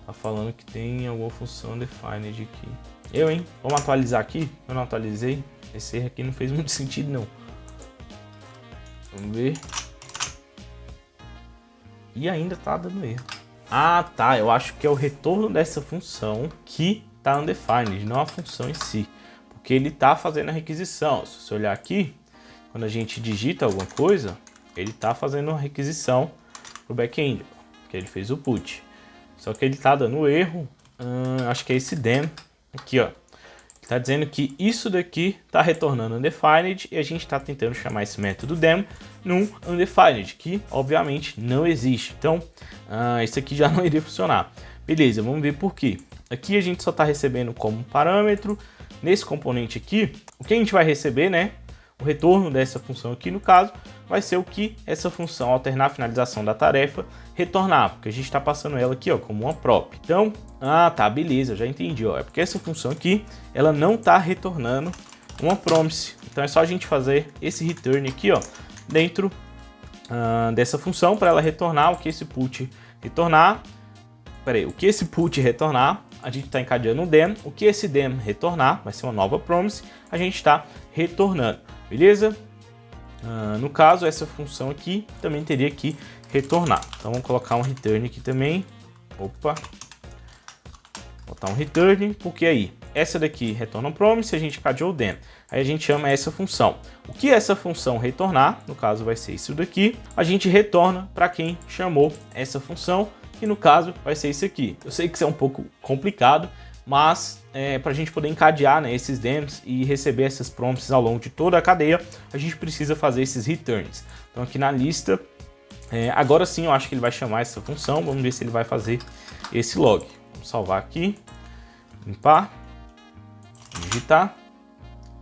A: Tá falando que tem alguma função undefined aqui. Hein? Vamos atualizar aqui. Eu não atualizei. Esse erro aqui não fez muito sentido, não. Vamos ver. E ainda tá dando erro. Ah, tá. Eu acho que é o retorno dessa função que tá undefined, não a função em si. Porque ele tá fazendo a requisição. Se você olhar aqui, quando a gente digita alguma coisa, ele tá fazendo a requisição pro back-end, porque ele fez o put. Só que ele tá dando erro, acho que é esse dem aqui, ó. Ele tá dizendo que isso daqui tá retornando undefined e a gente tá tentando chamar esse método dem num undefined, que obviamente não existe. Então, isso aqui já não iria funcionar. Beleza, vamos ver por quê. Aqui a gente só tá recebendo como parâmetro. Nesse componente aqui, o que a gente vai receber, né? O retorno dessa função aqui, no caso, vai ser o que essa função alternar a finalização da tarefa retornar, porque a gente está passando ela aqui, ó, como uma prop. Então, tá, beleza, já entendi, ó. É porque essa função aqui, ela não está retornando uma promise. Então é só a gente fazer esse return aqui, ó, dentro dessa função para ela retornar o que esse put retornar. O que esse put retornar, a gente está encadeando um dem. O que esse dem retornar, vai ser uma nova promise, a gente está retornando, beleza? No caso, essa função aqui também teria que retornar. Então vamos colocar um return aqui também. Opa! Botar um return, porque aí essa daqui retorna um promise, a gente encadeou o dem. Aí a gente chama essa função. O que essa função retornar, no caso vai ser isso daqui, a gente retorna para quem chamou essa função, e no caso vai ser isso aqui. Eu sei que isso é um pouco complicado, mas para a gente poder encadear, né, esses dems e receber essas promises ao longo de toda a cadeia, a gente precisa fazer esses returns. Então aqui na lista, agora sim eu acho que ele vai chamar essa função. Vamos ver se ele vai fazer esse log. Vamos salvar aqui, limpar, digitar.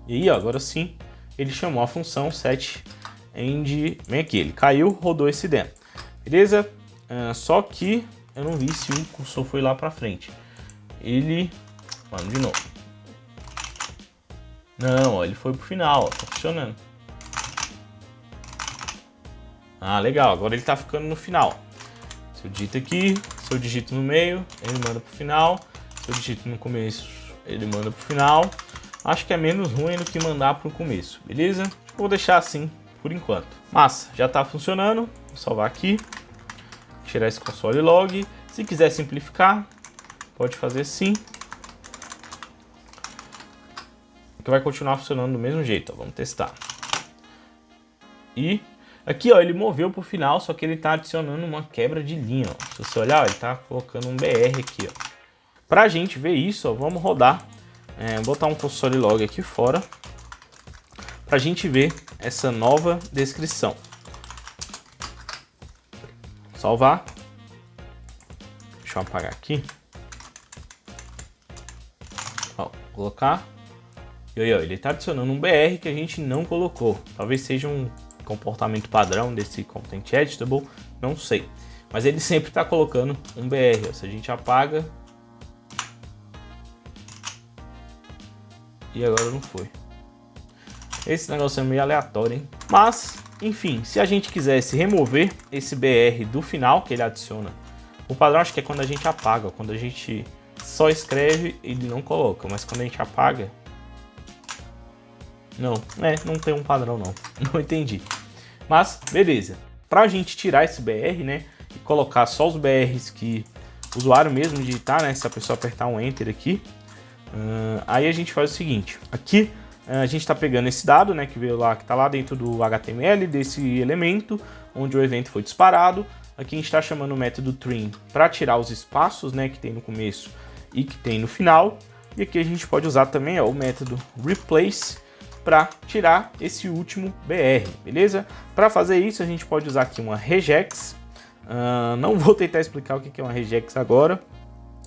A: E aí, ó, agora sim ele chamou a função set end. Vem aqui, ele caiu, rodou esse dem. Beleza? Só que eu não vi se o cursor foi lá para frente. Vamos de novo. Não, ó, ele foi pro final, ó, tá funcionando. Legal, agora ele tá ficando no final. Se eu digito aqui, se eu digito no meio, ele manda pro final. Se eu digito no começo, ele manda pro final. Acho que é menos ruim do que mandar pro começo, beleza? Vou deixar assim por enquanto. Massa, já está funcionando. Vou salvar aqui, tirar esse console log. Se quiser simplificar, pode fazer assim, que vai continuar funcionando do mesmo jeito. Ó. Vamos testar. E aqui, ó, ele moveu para o final, só que ele está adicionando uma quebra de linha. Ó. Se você olhar, ó, ele está colocando um BR aqui. Para a gente ver isso, ó, vamos rodar, botar um console log aqui fora, para a gente ver essa nova descrição. Salvar. Deixa eu apagar aqui. Ó, colocar. E aí, ó, ele está adicionando um BR que a gente não colocou. Talvez seja um comportamento padrão desse Content Editable, não sei. Mas ele sempre está colocando um BR. Ó. Se a gente apaga... E agora não foi. Esse negócio é meio aleatório, hein? Mas, enfim, se a gente quisesse remover esse BR do final que ele adiciona, o padrão acho que é quando a gente apaga. Quando a gente só escreve, ele não coloca. Mas quando a gente apaga... Não tem um padrão não. Não entendi. Mas, beleza. Pra gente tirar esse BR, né? E colocar só os BRs que o usuário mesmo digitar, né? Se a pessoa apertar um Enter aqui... aí a gente faz o seguinte, aqui a gente está pegando esse dado, né, que veio lá, que está lá dentro do HTML desse elemento, onde o evento foi disparado. Aqui a gente está chamando o método trim para tirar os espaços, né, que tem no começo e que tem no final. E aqui a gente pode usar também, ó, o método replace para tirar esse último BR, beleza? Para fazer isso a gente pode usar aqui uma regex. Não vou tentar explicar o que é uma regex agora,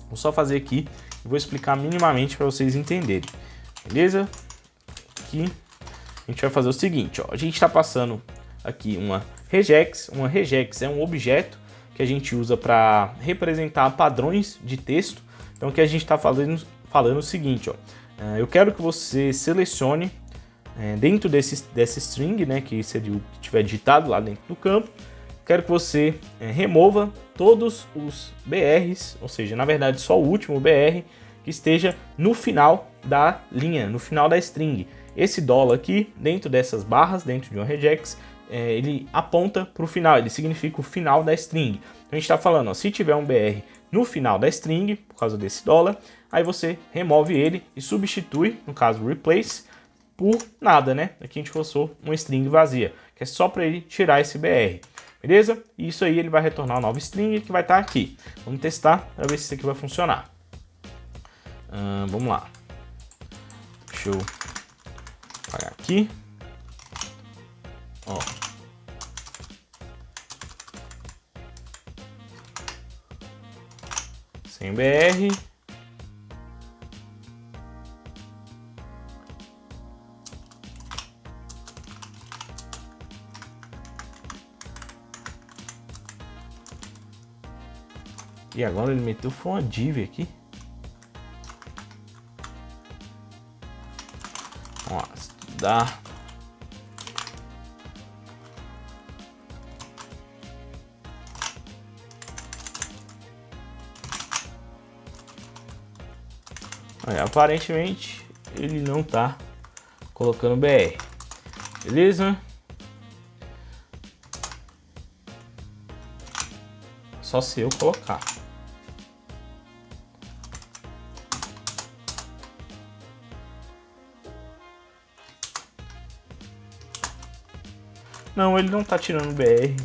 A: vou só fazer aqui. Vou explicar minimamente para vocês entenderem, beleza? Aqui a gente vai fazer o seguinte, ó, a gente está passando aqui uma regex. Uma regex é um objeto que a gente usa para representar padrões de texto. Então aqui a gente está falando o seguinte, ó, eu quero que você selecione dentro dessa string, né, que seria o que tiver digitado lá dentro do campo. Quero que você remova todos os BRs, ou seja, na verdade só o último BR que esteja no final da linha, no final da string. Esse $$ aqui, dentro dessas barras, dentro de uma regex, ele aponta para o final, ele significa o final da string. Então a gente está falando, ó, se tiver um BR no final da string, por causa desse $, aí você remove ele e substitui, no caso replace, por nada, né? Aqui a gente colocou uma string vazia, que é só para ele tirar esse BR. Beleza? E isso aí ele vai retornar uma nova string que vai estar aqui. Vamos testar para ver se isso aqui vai funcionar. Vamos lá. Deixa eu apagar aqui. Ó. Sem BR. E agora ele meteu foi uma div aqui. Vamos lá, estudar. Olha, aparentemente ele não tá colocando BR. Beleza? Só se eu colocar. Não, ele não tá tirando BR.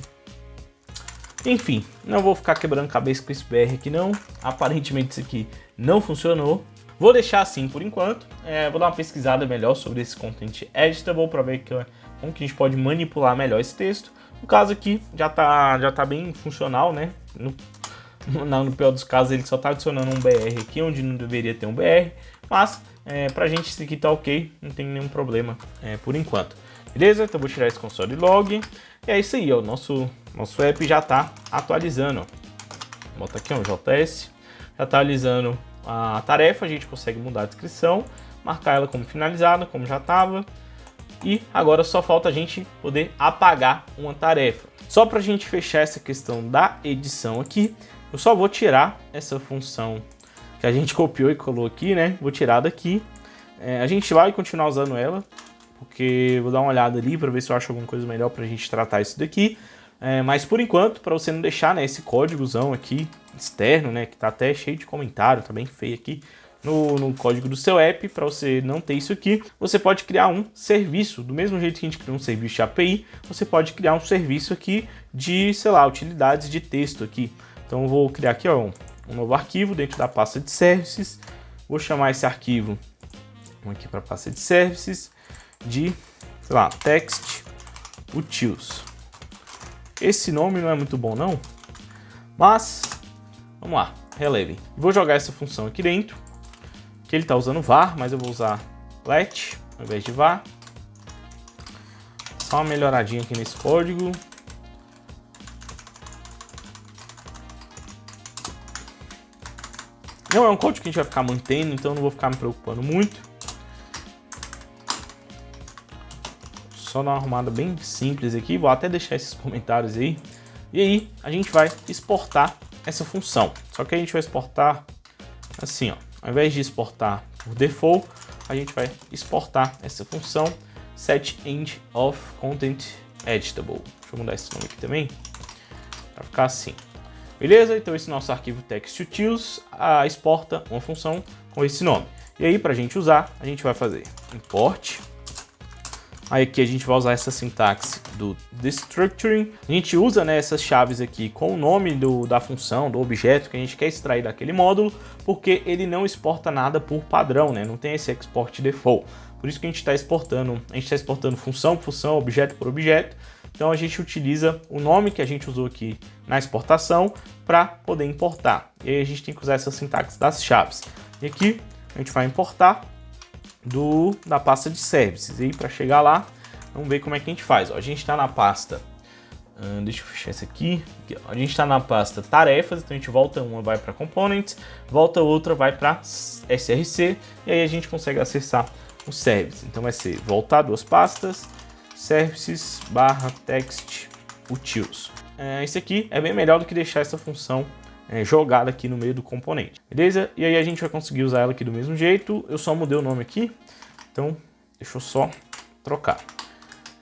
A: Enfim, não vou ficar quebrando cabeça com esse BR aqui não. Aparentemente isso aqui não funcionou. Vou deixar assim por enquanto. Vou dar uma pesquisada melhor sobre esse Content Editable para ver como que a gente pode manipular melhor esse texto. No caso aqui já tá bem funcional, né? No pior dos casos ele só tá adicionando um BR aqui onde não deveria ter um BR. Mas pra gente isso aqui tá ok, não tem nenhum problema por enquanto. Beleza? Então vou tirar esse console log. E é isso aí, ó. Nosso app já está atualizando. Ó. Bota aqui, ó, JS. Já está atualizando a tarefa. A gente consegue mudar a descrição, marcar ela como finalizada, como já estava. E agora só falta a gente poder apagar uma tarefa. Só para a gente fechar essa questão da edição aqui, eu só vou tirar essa função que a gente copiou e colou aqui, né? Vou tirar daqui. A gente vai continuar usando ela porque vou dar uma olhada ali para ver se eu acho alguma coisa melhor para a gente tratar isso daqui. Mas por enquanto, para você não deixar, né, esse códigozão aqui externo, né, que tá até cheio de comentário, tá bem feio aqui no código do seu app, para você não ter isso aqui, você pode criar um serviço, do mesmo jeito que a gente cria um serviço de API, você pode criar um serviço aqui de, sei lá, utilidades de texto aqui. Então eu vou criar aqui, ó, um novo arquivo dentro da pasta de services, vou chamar esse arquivo, vamos aqui para a pasta de services, de, sei lá, text utils. Esse nome não é muito bom não, mas vamos lá, releve. Vou jogar essa função aqui dentro, que ele está usando var, mas eu vou usar let ao invés de var. Só uma melhoradinha aqui nesse código. Não é um código que a gente vai ficar mantendo, então não vou ficar me preocupando muito. Só dar uma arrumada bem simples aqui, vou até deixar esses comentários aí. E aí a gente vai exportar essa função. Só que a gente vai exportar assim, ó. Ao invés de exportar por default, a gente vai exportar essa função setEnd of content editable. Deixa eu mudar esse nome aqui também, para ficar assim. Beleza? Então esse nosso arquivo textutils exporta uma função com esse nome. E aí para a gente usar, a gente vai fazer import. Aí aqui a gente vai usar essa sintaxe do destructuring. A gente usa, né, essas chaves aqui com o nome da função, do objeto que a gente quer extrair daquele módulo, porque ele não exporta nada por padrão, né? Não tem esse export default. Por isso que a gente está exportando, função por função, objeto por objeto. Então a gente utiliza o nome que a gente usou aqui na exportação para poder importar. E aí a gente tem que usar essa sintaxe das chaves. E aqui a gente vai importar da pasta de services. E aí para chegar lá, vamos ver como é que a gente faz. Ó, a gente está na pasta, deixa eu fechar esse aqui. A gente está na pasta tarefas, então a gente volta uma, vai para components, volta outra, vai para src, e aí a gente consegue acessar o service. Então vai ser voltar duas pastas, services barra text utils. Esse aqui é bem melhor do que deixar essa função jogada aqui no meio do componente, beleza? E aí a gente vai conseguir usar ela aqui do mesmo jeito. Eu só mudei o nome aqui, então deixa eu só trocar,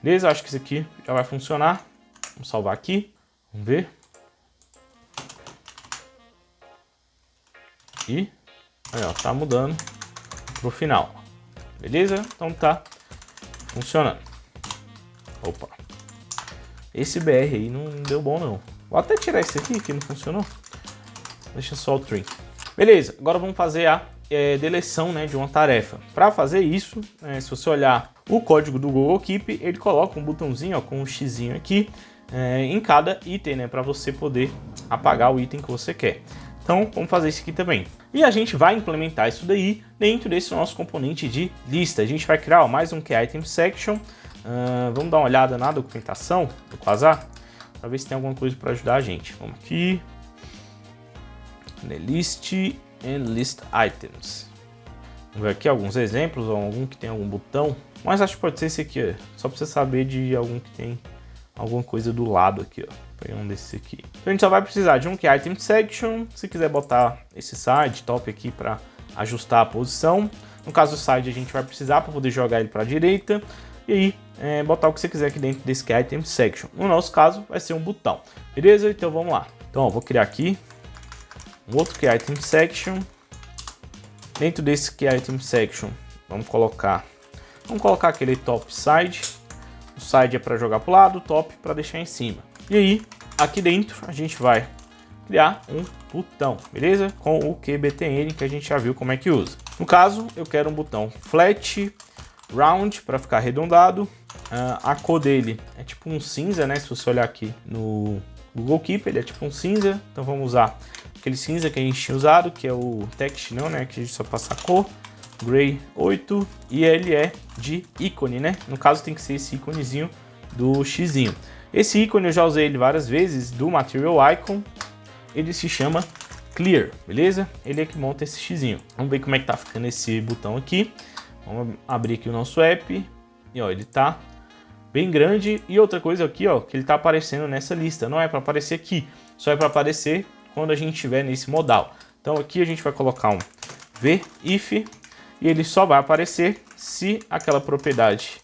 A: beleza? Acho que isso aqui já vai funcionar. Vamos salvar aqui, vamos ver. E aí, ó, tá mudando pro final, beleza? Então tá funcionando. Opa, esse BR aí não deu bom não. Vou até tirar esse aqui que não funcionou. Deixa só o trim. Beleza, agora vamos fazer a deleção, né, de uma tarefa. Para fazer isso, se você olhar o código do Google Keep, ele coloca um botãozinho, ó, com um xizinho aqui em cada item, né, para você poder apagar o item que você quer. Então vamos fazer isso aqui também. E a gente vai implementar isso daí dentro desse nosso componente de lista. A gente vai criar, ó, mais um item section. Vamos dar uma olhada na documentação do Quasar para ver se tem alguma coisa para ajudar a gente. Vamos aqui. List and list items. Vamos ver aqui alguns exemplos, algum que tem algum botão, mas acho que pode ser esse aqui, ó, só para você saber de algum que tem alguma coisa do lado aqui, ó. Vou pegar um desses aqui. Então a gente só vai precisar de um key item section. Se quiser botar esse side top aqui para ajustar a posição, no caso do side a gente vai precisar para poder jogar ele para a direita, e aí botar o que você quiser aqui dentro desse key item section. No nosso caso vai ser um botão, beleza? Então vamos lá. Então ó, vou criar aqui um outro key item section. Dentro desse key item section, vamos colocar aquele top side. O side é para jogar para o lado, o top para deixar em cima. E aí, aqui dentro, a gente vai criar um botão, beleza? Com o QBTN, que a gente já viu como é que usa. No caso, eu quero um botão flat round para ficar arredondado. A cor dele é tipo um cinza, né? Se você olhar aqui no Google Keep, ele é tipo um cinza. Então vamos usar aquele cinza que a gente tinha usado, que é o text, não, né? Que a gente só passa a cor. Gray 8, e ele é de ícone, né? No caso tem que ser esse íconezinho do xizinho. Esse ícone eu já usei ele várias vezes, do Material Icon. Ele se chama Clear, beleza? Ele é que monta esse xizinho. Vamos ver como é que tá ficando esse botão aqui. Vamos abrir aqui o nosso app. E ó, ele tá bem grande. E outra coisa aqui, ó, que ele tá aparecendo nessa lista. Não é para aparecer aqui, só é para aparecer quando a gente estiver nesse modal. Então aqui a gente vai colocar um if, e ele só vai aparecer se aquela propriedade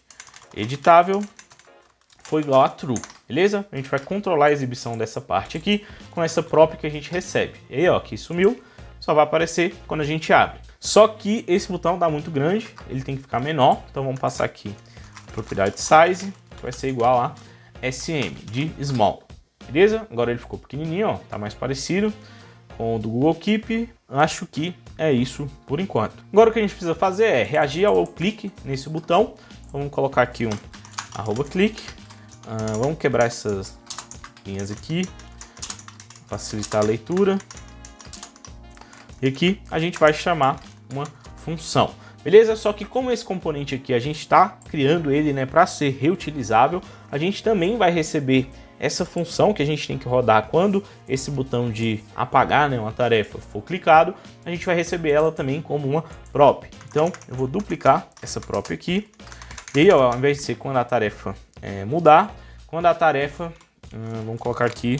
A: editável for igual a true, beleza? A gente vai controlar a exibição dessa parte aqui com essa prop que a gente recebe. E aí, ó, aqui sumiu, só vai aparecer quando a gente abre. Só que esse botão tá muito grande, ele tem que ficar menor, então vamos passar aqui propriedade size, que vai ser igual a SM de small, beleza? Agora ele ficou pequenininho, ó, tá mais parecido com o do Google Keep. Acho que é isso por enquanto. Agora o que a gente precisa fazer é reagir ao clique nesse botão. Então, vamos colocar aqui um @click. Vamos quebrar essas linhas aqui, facilitar a leitura. E aqui a gente vai chamar uma função, beleza? Só que como esse componente aqui a gente está criando ele, né, para ser reutilizável, a gente também vai receber essa função que a gente tem que rodar quando esse botão de apagar, né, uma tarefa for clicado. A gente vai receber ela também como uma prop. Então eu vou duplicar essa prop aqui. E aí, ó, ao invés de ser quando a tarefa mudar, quando a tarefa, vamos colocar aqui,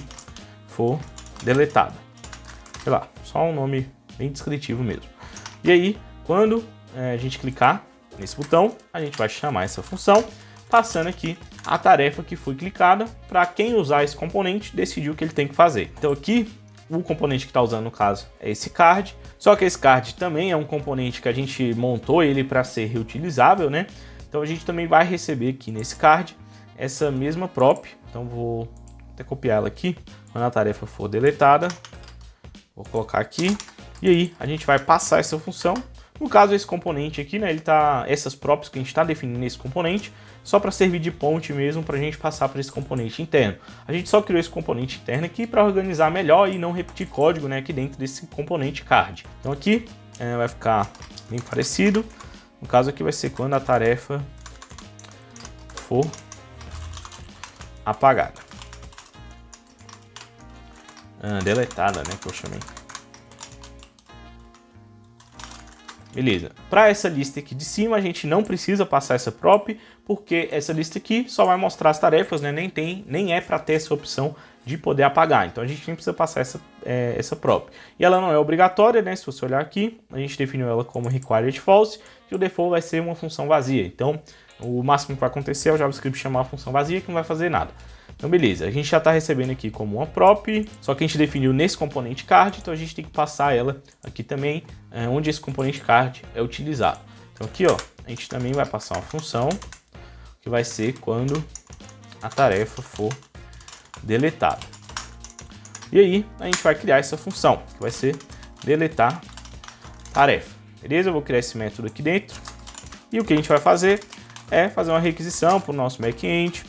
A: for deletada. Sei lá, só um nome bem descritivo mesmo. E aí, quando a gente clicar nesse botão, a gente vai chamar essa função, passando aqui a tarefa que foi clicada, para quem usar esse componente decidir o que ele tem que fazer. Então aqui, o componente que está usando no caso é esse card, só que esse card também é um componente que a gente montou ele para ser reutilizável, né? Então a gente também vai receber aqui nesse card essa mesma prop. Então vou até copiar ela aqui, quando a tarefa for deletada, vou colocar aqui, e aí a gente vai passar essa função. No caso, esse componente aqui, né, ele tá, essas props que a gente está definindo nesse componente, só para servir de ponte mesmo para a gente passar para esse componente interno. A gente só criou esse componente interno aqui para organizar melhor e não repetir código, né, aqui dentro desse componente card. Então aqui vai ficar bem parecido. No caso aqui vai ser quando a tarefa for apagada. Deletada, né, que eu chamei. Beleza. Para essa lista aqui de cima, a gente não precisa passar essa prop, porque essa lista aqui só vai mostrar as tarefas, né? Nem é para ter essa opção de poder apagar. Então a gente nem precisa passar essa prop. E ela não é obrigatória, né? Se você olhar aqui, a gente definiu ela como required false, e o default vai ser uma função vazia. Então o máximo que vai acontecer é o JavaScript chamar a função vazia, que não vai fazer nada. Então beleza, a gente já está recebendo aqui como uma prop, só que a gente definiu nesse componente card, então a gente tem que passar ela aqui também, onde esse componente card é utilizado. Então aqui, ó, a gente também vai passar uma função, que vai ser quando a tarefa for deletada. E aí a gente vai criar essa função, que vai ser deletar tarefa. Beleza? Eu vou criar esse método aqui dentro, e o que a gente vai fazer é fazer uma requisição para o nosso back-end,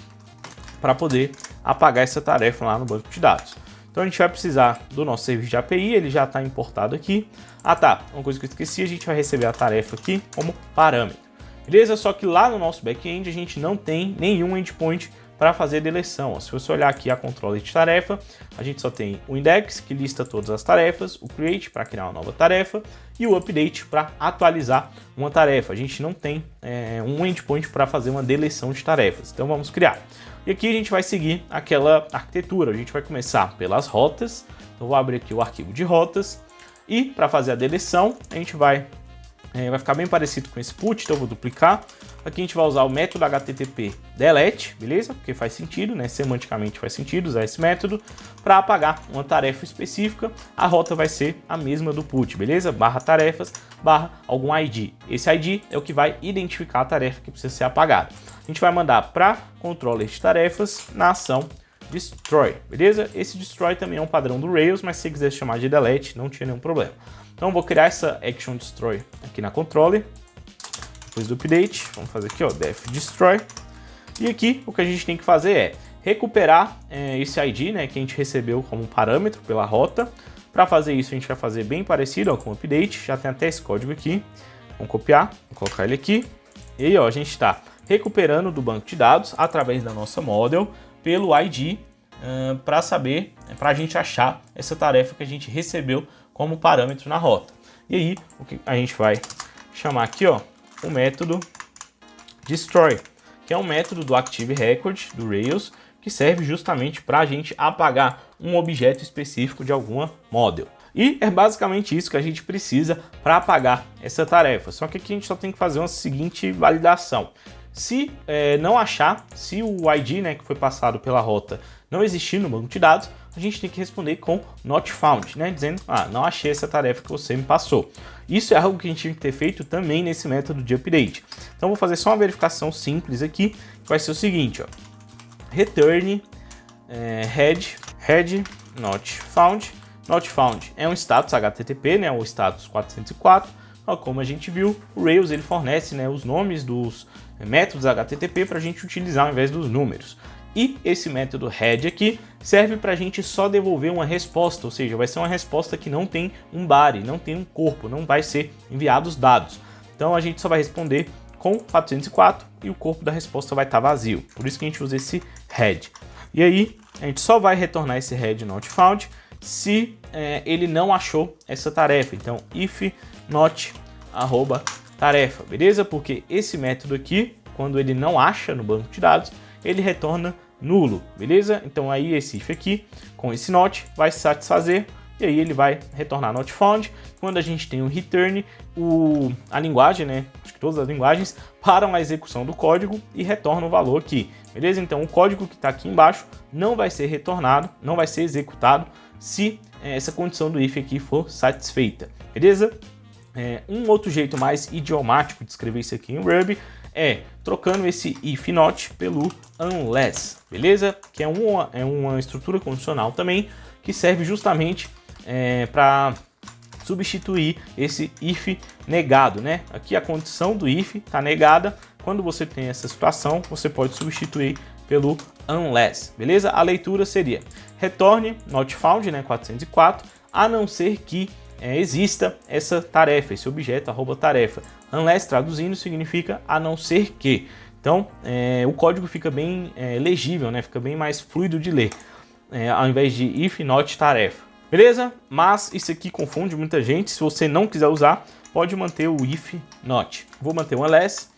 A: para poder apagar essa tarefa lá no banco de dados. Então a gente vai precisar do nosso serviço de API, ele já está importado aqui. Ah tá, uma coisa que eu esqueci, a gente vai receber a tarefa aqui como parâmetro. Beleza? Só que lá no nosso back-end a gente não tem nenhum endpoint para fazer deleção. Ó, se você olhar aqui a controle de tarefa, a gente só tem o index, que lista todas as tarefas, o create para criar uma nova tarefa e o update para atualizar uma tarefa. A gente não tem um endpoint para fazer uma deleção de tarefas. Então vamos criar. E aqui a gente vai seguir aquela arquitetura. A gente vai começar pelas rotas. Então vou abrir aqui o arquivo de rotas. E para fazer a deleção, a gente vai ficar bem parecido com esse put, então eu vou duplicar. Aqui a gente vai usar o método HTTP delete, beleza? Porque faz sentido, né? Semanticamente faz sentido usar esse método para apagar uma tarefa específica. A rota vai ser a mesma do put, beleza? Barra tarefas, barra algum ID. Esse ID é o que vai identificar a tarefa que precisa ser apagada. A gente vai mandar para controller de tarefas na ação destroy, beleza? Esse destroy também é um padrão do Rails, mas se você quiser chamar de delete, não tinha nenhum problema. Então vou criar essa action destroy aqui na controller. Depois do update, vamos fazer aqui, ó, def destroy. E aqui o que a gente tem que fazer é recuperar esse ID, né, que a gente recebeu como parâmetro pela rota. Para fazer isso a gente vai fazer bem parecido, ó, com o update. Já tem até esse código aqui. Vamos copiar, vou colocar ele aqui. E aí, ó, a gente está recuperando do banco de dados através da nossa model pelo ID para saber, para a gente achar essa tarefa que a gente recebeu como parâmetro na rota. E aí o que a gente vai chamar aqui, ó, o método destroy, que é um método do Active Record do Rails que serve justamente para a gente apagar um objeto específico de alguma model. E é basicamente isso que a gente precisa para apagar essa tarefa. Só que aqui a gente só tem que fazer uma seguinte validação. Se não achar, se o ID, né, que foi passado pela rota não existir no banco de dados, a gente tem que responder com not found, né, dizendo, não achei essa tarefa que você me passou. Isso é algo que a gente tinha que ter feito também nesse método de update. Então vou fazer só uma verificação simples aqui, que vai ser o seguinte, ó, return head not found. Not found é um status HTTP, né, o status 404. Como a gente viu, o Rails ele fornece, né, os nomes dos métodos HTTP para a gente utilizar ao invés dos números. E esse método head aqui serve para a gente só devolver uma resposta, ou seja, vai ser uma resposta que não tem um body, não tem um corpo, não vai ser enviados dados. Então a gente só vai responder com 404 e o corpo da resposta vai estar vazio. Por isso que a gente usa esse head. E aí a gente só vai retornar esse head not found se ele não achou essa tarefa. Então if not @tarefa, beleza? Porque esse método aqui, quando ele não acha no banco de dados, ele retorna nulo, beleza? Então aí esse if aqui, com esse not, vai se satisfazer e aí ele vai retornar not found. Quando a gente tem um return, a linguagem, né, acho que todas as linguagens, param a execução do código e retornam o valor aqui, beleza? Então o código que está aqui embaixo não vai ser retornado, não vai ser executado se essa condição do if aqui for satisfeita, beleza? Um outro jeito mais idiomático de escrever isso aqui em Ruby é trocando esse if not pelo unless, beleza? Que é uma estrutura condicional também que serve justamente para substituir esse if negado, né? Aqui a condição do if está negada. Quando você tem essa situação, você pode substituir pelo unless, beleza? A leitura seria retorne not found, né, 404, a não ser que exista essa tarefa, esse objeto @tarefa. Unless, traduzindo, significa a não ser que. Então, o código fica bem legível, né? Fica bem mais fluido de ler, ao invés de if not tarefa. Beleza? Mas isso aqui confunde muita gente. Se você não quiser usar, pode manter o if not. Vou manter o unless,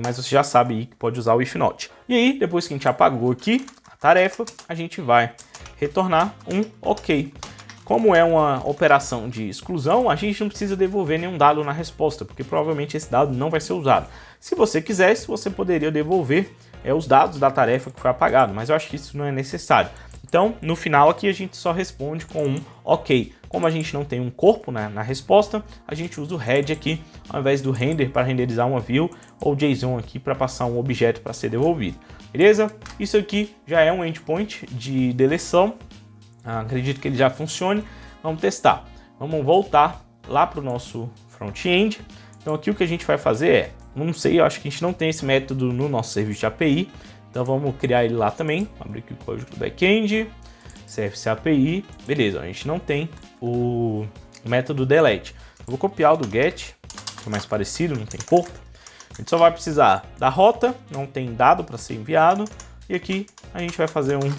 A: mas você já sabe aí que pode usar o if not. E aí, depois que a gente apagou aqui a tarefa, a gente vai retornar um ok. Como é uma operação de exclusão, a gente não precisa devolver nenhum dado na resposta, porque provavelmente esse dado não vai ser usado. Se você quisesse, você poderia devolver os dados da tarefa que foi apagada, mas eu acho que isso não é necessário. Então, no final aqui, a gente só responde com um ok. Como a gente não tem um corpo na resposta, a gente usa o head aqui, ao invés do render para renderizar uma view, ou JSON aqui para passar um objeto para ser devolvido. Beleza? Isso aqui já é um endpoint de deleção. Acredito que ele já funcione. Vamos testar. Vamos voltar lá para o nosso front-end. Então aqui o que a gente vai fazer não sei, eu acho que a gente não tem esse método no nosso serviço de API. Então vamos criar ele lá também. Abrir aqui o código do back-end, CFC API. Beleza, a gente não tem o método delete. Eu vou copiar o do get, que é mais parecido, não tem corpo. A gente só vai precisar da rota, não tem dado para ser enviado. E aqui a gente vai fazer um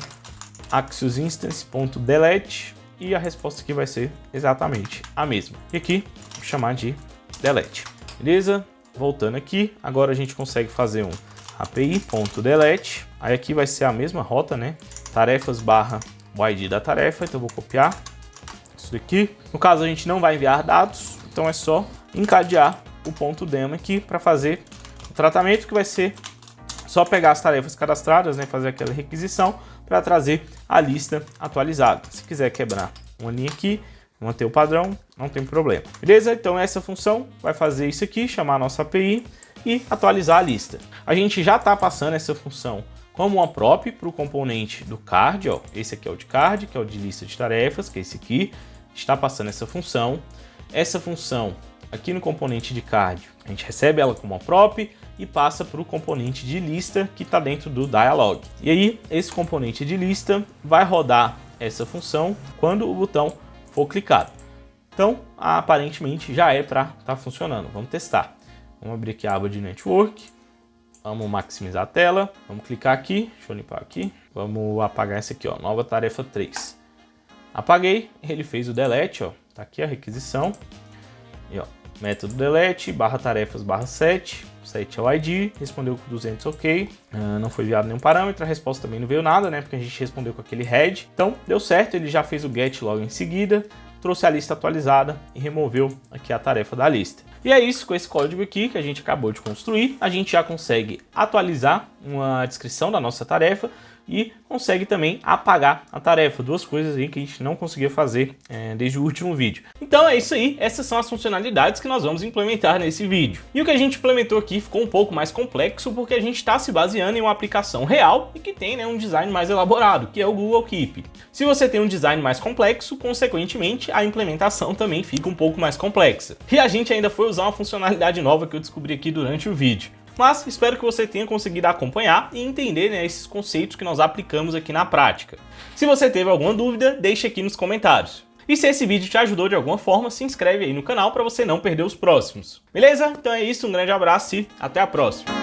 A: Axios instance.delete e a resposta aqui vai ser exatamente a mesma. E aqui, vou chamar de delete. Beleza? Voltando aqui, agora a gente consegue fazer um api.delete. Aí aqui vai ser a mesma rota, né? Tarefas barra o ID da tarefa. Então eu vou copiar isso daqui. No caso, a gente não vai enviar dados, então é só encadear o ponto demo aqui para fazer o tratamento, que vai ser só pegar as tarefas cadastradas, né? Fazer aquela requisição para trazer a lista atualizada. Se quiser quebrar uma linha aqui, manter o padrão, não tem problema. Beleza? Então essa função vai fazer isso aqui, chamar a nossa API e atualizar a lista. A gente já está passando essa função como uma prop para o componente do card, ó. Esse aqui é o de card, que é o de lista de tarefas, que é esse aqui. Está passando essa função. Essa função aqui no componente de card, a gente recebe ela como uma prop e passa para o componente de lista que está dentro do dialog. E aí, esse componente de lista vai rodar essa função quando o botão for clicado. Então, aparentemente já é para estar funcionando. Vamos testar. Vamos abrir aqui a aba de network. Vamos maximizar a tela. Vamos clicar aqui. Deixa eu limpar aqui. Vamos apagar essa aqui, ó, nova tarefa 3. Apaguei, ele fez o delete, ó. Tá aqui a requisição. E ó, método delete, barra tarefas, barra set. Set é o ID, respondeu com 200 ok, não foi enviado nenhum parâmetro, a resposta também não veio nada, né, porque a gente respondeu com aquele head. Então deu certo, ele já fez o get logo em seguida, trouxe a lista atualizada e removeu aqui a tarefa da lista. E é isso, com esse código aqui que a gente acabou de construir, a gente já consegue atualizar uma descrição da nossa tarefa e consegue também apagar a tarefa, duas coisas aí que a gente não conseguia fazer desde o último vídeo. Então é isso aí, essas são as funcionalidades que nós vamos implementar nesse vídeo. E o que a gente implementou aqui ficou um pouco mais complexo porque a gente está se baseando em uma aplicação real e que tem um design mais elaborado, que é o Google Keep. Se você tem um design mais complexo, consequentemente a implementação também fica um pouco mais complexa. E a gente ainda foi usar uma funcionalidade nova que eu descobri aqui durante o vídeo. Mas espero que você tenha conseguido acompanhar e entender esses conceitos que nós aplicamos aqui na prática. Se você teve alguma dúvida, deixe aqui nos comentários. E se esse vídeo te ajudou de alguma forma, se inscreve aí no canal para você não perder os próximos. Beleza? Então é isso, um grande abraço e até a próxima!